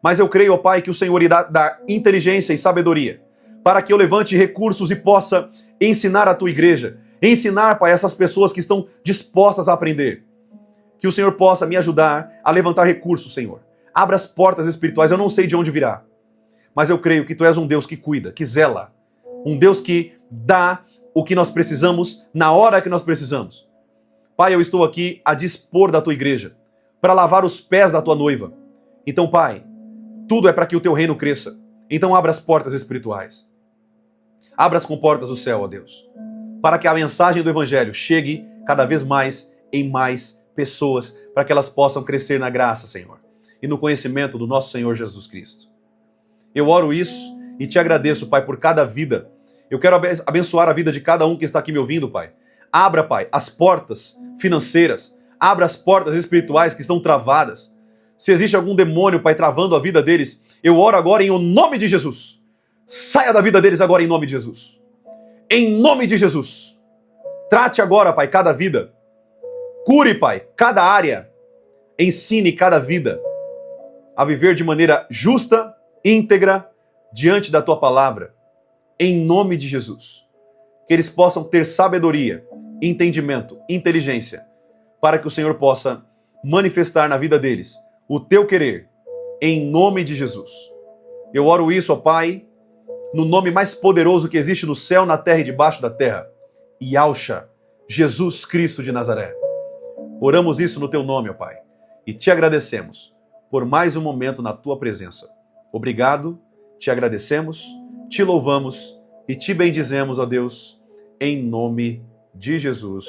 Mas eu creio, ó Pai, que o Senhor irá dar inteligência e sabedoria para que eu levante recursos e possa ensinar a tua igreja. Ensinar, Pai, essas pessoas que estão dispostas a aprender. Que o Senhor possa me ajudar a levantar recursos, Senhor. Abra as portas espirituais, eu não sei de onde virá. Mas eu creio que Tu és um Deus que cuida, que zela. Um Deus que dá o que nós precisamos na hora que nós precisamos. Pai, eu estou aqui a dispor da Tua igreja, para lavar os pés da Tua noiva. Então, Pai, tudo é para que o Teu reino cresça. Então abra as portas espirituais. Abra as comportas do céu, ó Deus. Para que a mensagem do Evangelho chegue cada vez mais em mais pessoas, para que elas possam crescer na graça, Senhor, e no conhecimento do nosso Senhor Jesus Cristo. Eu oro isso e Te agradeço, Pai, por cada vida. Eu quero abençoar a vida de cada um que está aqui me ouvindo, Pai. Abra, Pai, as portas financeiras. Abra as portas espirituais que estão travadas. Se existe algum demônio, Pai, travando a vida deles, eu oro agora em nome de Jesus. Saia da vida deles agora em nome de Jesus. Em nome de Jesus. Trate agora, Pai, cada vida. Cure, Pai, cada área. Ensine cada vida a viver de maneira justa, íntegra, diante da Tua palavra. Em nome de Jesus. Que eles possam ter sabedoria, entendimento, inteligência, para que o Senhor possa manifestar na vida deles o Teu querer, em nome de Jesus. Eu oro isso, ó Pai, no nome mais poderoso que existe no céu, na terra e debaixo da terra. Yahshua, Jesus Cristo de Nazaré. Oramos isso no teu nome, ó Pai, e te agradecemos por mais um momento na tua presença. Obrigado, te agradecemos, te louvamos e te bendizemos, ó Deus, em nome de Jesus.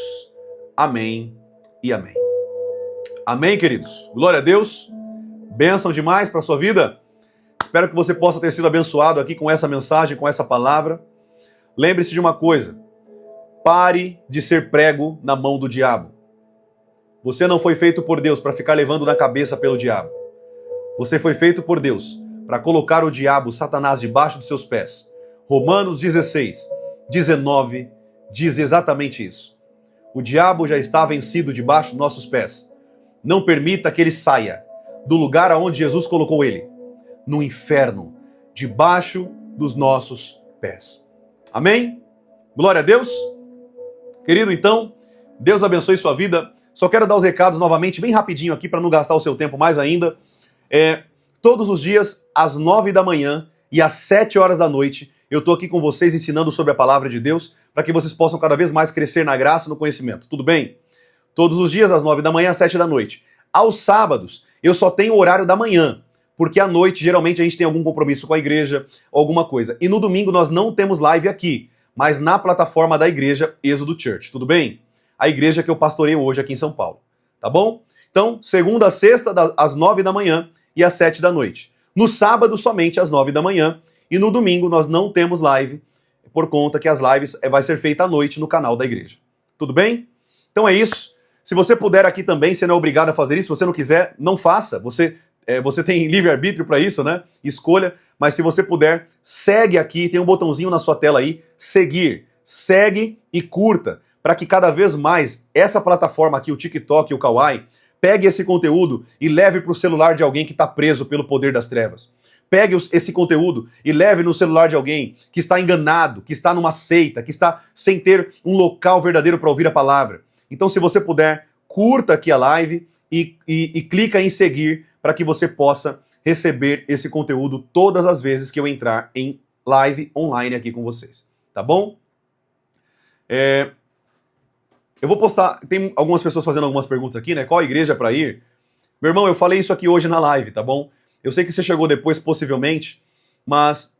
Amém e amém. Amém, queridos. Glória a Deus. Bênção demais para a sua vida. Espero que você possa ter sido abençoado aqui com essa mensagem, com essa palavra. Lembre-se de uma coisa. Pare de ser prego na mão do diabo. Você não foi feito por Deus para ficar levando na cabeça pelo diabo. Você foi feito por Deus para colocar o diabo, Satanás, debaixo dos seus pés. Romanos 16, 19 diz exatamente isso. O diabo já está vencido debaixo dos nossos pés. Não permita que ele saia do lugar aonde Jesus colocou ele, no inferno, debaixo dos nossos pés. Amém? Glória a Deus. Querido, então, Deus abençoe sua vida. Só quero dar os recados novamente, bem rapidinho aqui, para não gastar o seu tempo mais ainda. Todos os dias, às 9 da manhã e às 7 horas da noite, eu estou aqui com vocês ensinando sobre a palavra de Deus, para que vocês possam cada vez mais crescer na graça e no conhecimento. Tudo bem? Todos os dias, às 9 da manhã, às 7 da noite. Aos sábados, eu só tenho o horário da manhã, porque à noite, geralmente, a gente tem algum compromisso com a igreja, alguma coisa. E no domingo, nós não temos live aqui, mas na plataforma da igreja Êxodo Church. Tudo bem? A igreja que eu pastoreio hoje aqui em São Paulo. Tá bom? Então, segunda a sexta, às 9 da manhã e às 7 da noite. No sábado, somente às 9 da manhã. E no domingo, nós não temos live, por conta que as lives vai ser feita à noite no canal da igreja. Tudo bem? Então é isso. Se você puder aqui também, você não é obrigado a fazer isso. Se você não quiser, não faça. Você tem livre-arbítrio para isso, né? Escolha. Mas se você puder, segue aqui. Tem um botãozinho na sua tela aí. Seguir. Segue e curta. Para que cada vez mais essa plataforma aqui, o TikTok e o Kawaii, pegue esse conteúdo e leve para o celular de alguém que está preso pelo poder das trevas. Pegue esse conteúdo e leve no celular de alguém que está enganado, que está numa seita, que está sem ter um local verdadeiro para ouvir a palavra. Então, se você puder, curta aqui a live e clica em seguir para que você possa receber esse conteúdo todas as vezes que eu entrar em live online aqui com vocês. Tá bom? Eu vou postar, tem algumas pessoas fazendo algumas perguntas aqui, né? Qual igreja para ir? Meu irmão, eu falei isso aqui hoje na live, tá bom? Eu sei que você chegou depois, possivelmente, mas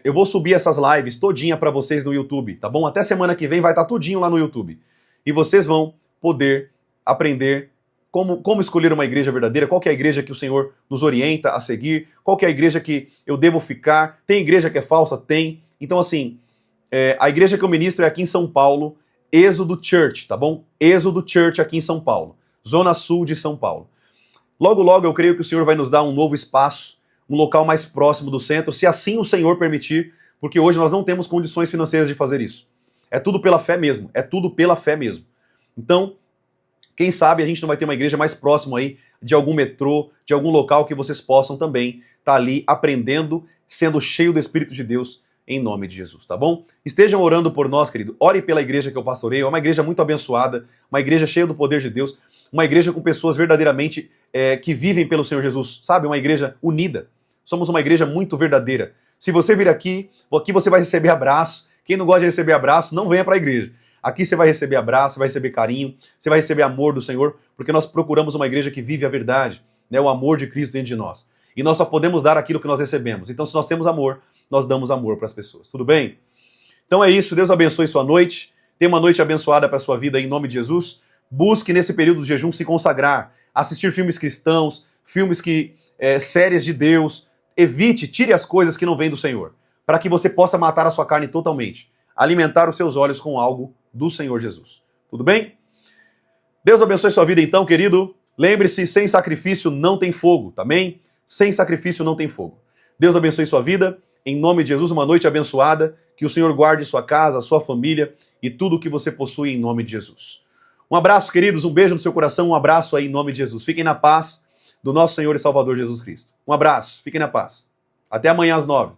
eu vou subir essas lives todinha para vocês no YouTube, tá bom? Até semana que vem vai estar tudinho lá no YouTube. E vocês vão poder aprender como escolher uma igreja verdadeira, qual que é a igreja que o Senhor nos orienta a seguir, qual que é a igreja que eu devo ficar. Tem igreja que é falsa? Tem. Então, assim, a igreja que eu ministro é aqui em São Paulo, Êxodo Church, tá bom? Êxodo Church aqui em São Paulo, Zona Sul de São Paulo. Logo, logo, eu creio que o Senhor vai nos dar um novo espaço, um local mais próximo do centro, se assim o Senhor permitir, porque hoje nós não temos condições financeiras de fazer isso. É tudo pela fé mesmo, é tudo pela fé mesmo. Então, quem sabe a gente não vai ter uma igreja mais próxima aí de algum metrô, de algum local que vocês possam também estar ali aprendendo, sendo cheio do Espírito de Deus, em nome de Jesus, tá bom? Estejam orando por nós, querido. Ore pela igreja que eu pastoreio, é uma igreja muito abençoada, uma igreja cheia do poder de Deus, uma igreja com pessoas verdadeiramente que vivem pelo Senhor Jesus, sabe? Uma igreja unida. Somos uma igreja muito verdadeira. Se você vir aqui você vai receber abraço. Quem não gosta de receber abraço, não venha para a igreja. Aqui você vai receber abraço, vai receber carinho, você vai receber amor do Senhor, porque nós procuramos uma igreja que vive a verdade, né? O amor de Cristo dentro de nós. E nós só podemos dar aquilo que nós recebemos. Então, se nós temos amor, nós damos amor para as pessoas. Tudo bem? Então é isso. Deus abençoe sua noite. Tenha uma noite abençoada para a sua vida em nome de Jesus. Busque nesse período de jejum se consagrar, assistir filmes cristãos, filmes séries de Deus. Evite, tire as coisas que não vêm do Senhor, para que você possa matar a sua carne totalmente, alimentar os seus olhos com algo do Senhor Jesus. Tudo bem? Deus abençoe sua vida então, querido. Lembre-se, sem sacrifício não tem fogo, também? Sem sacrifício não tem fogo. Deus abençoe sua vida. Em nome de Jesus, uma noite abençoada. Que o Senhor guarde sua casa, sua família e tudo o que você possui em nome de Jesus. Um abraço, queridos, um beijo no seu coração, um abraço aí em nome de Jesus. Fiquem na paz do nosso Senhor e Salvador Jesus Cristo. Um abraço, fiquem na paz. Até amanhã às 9.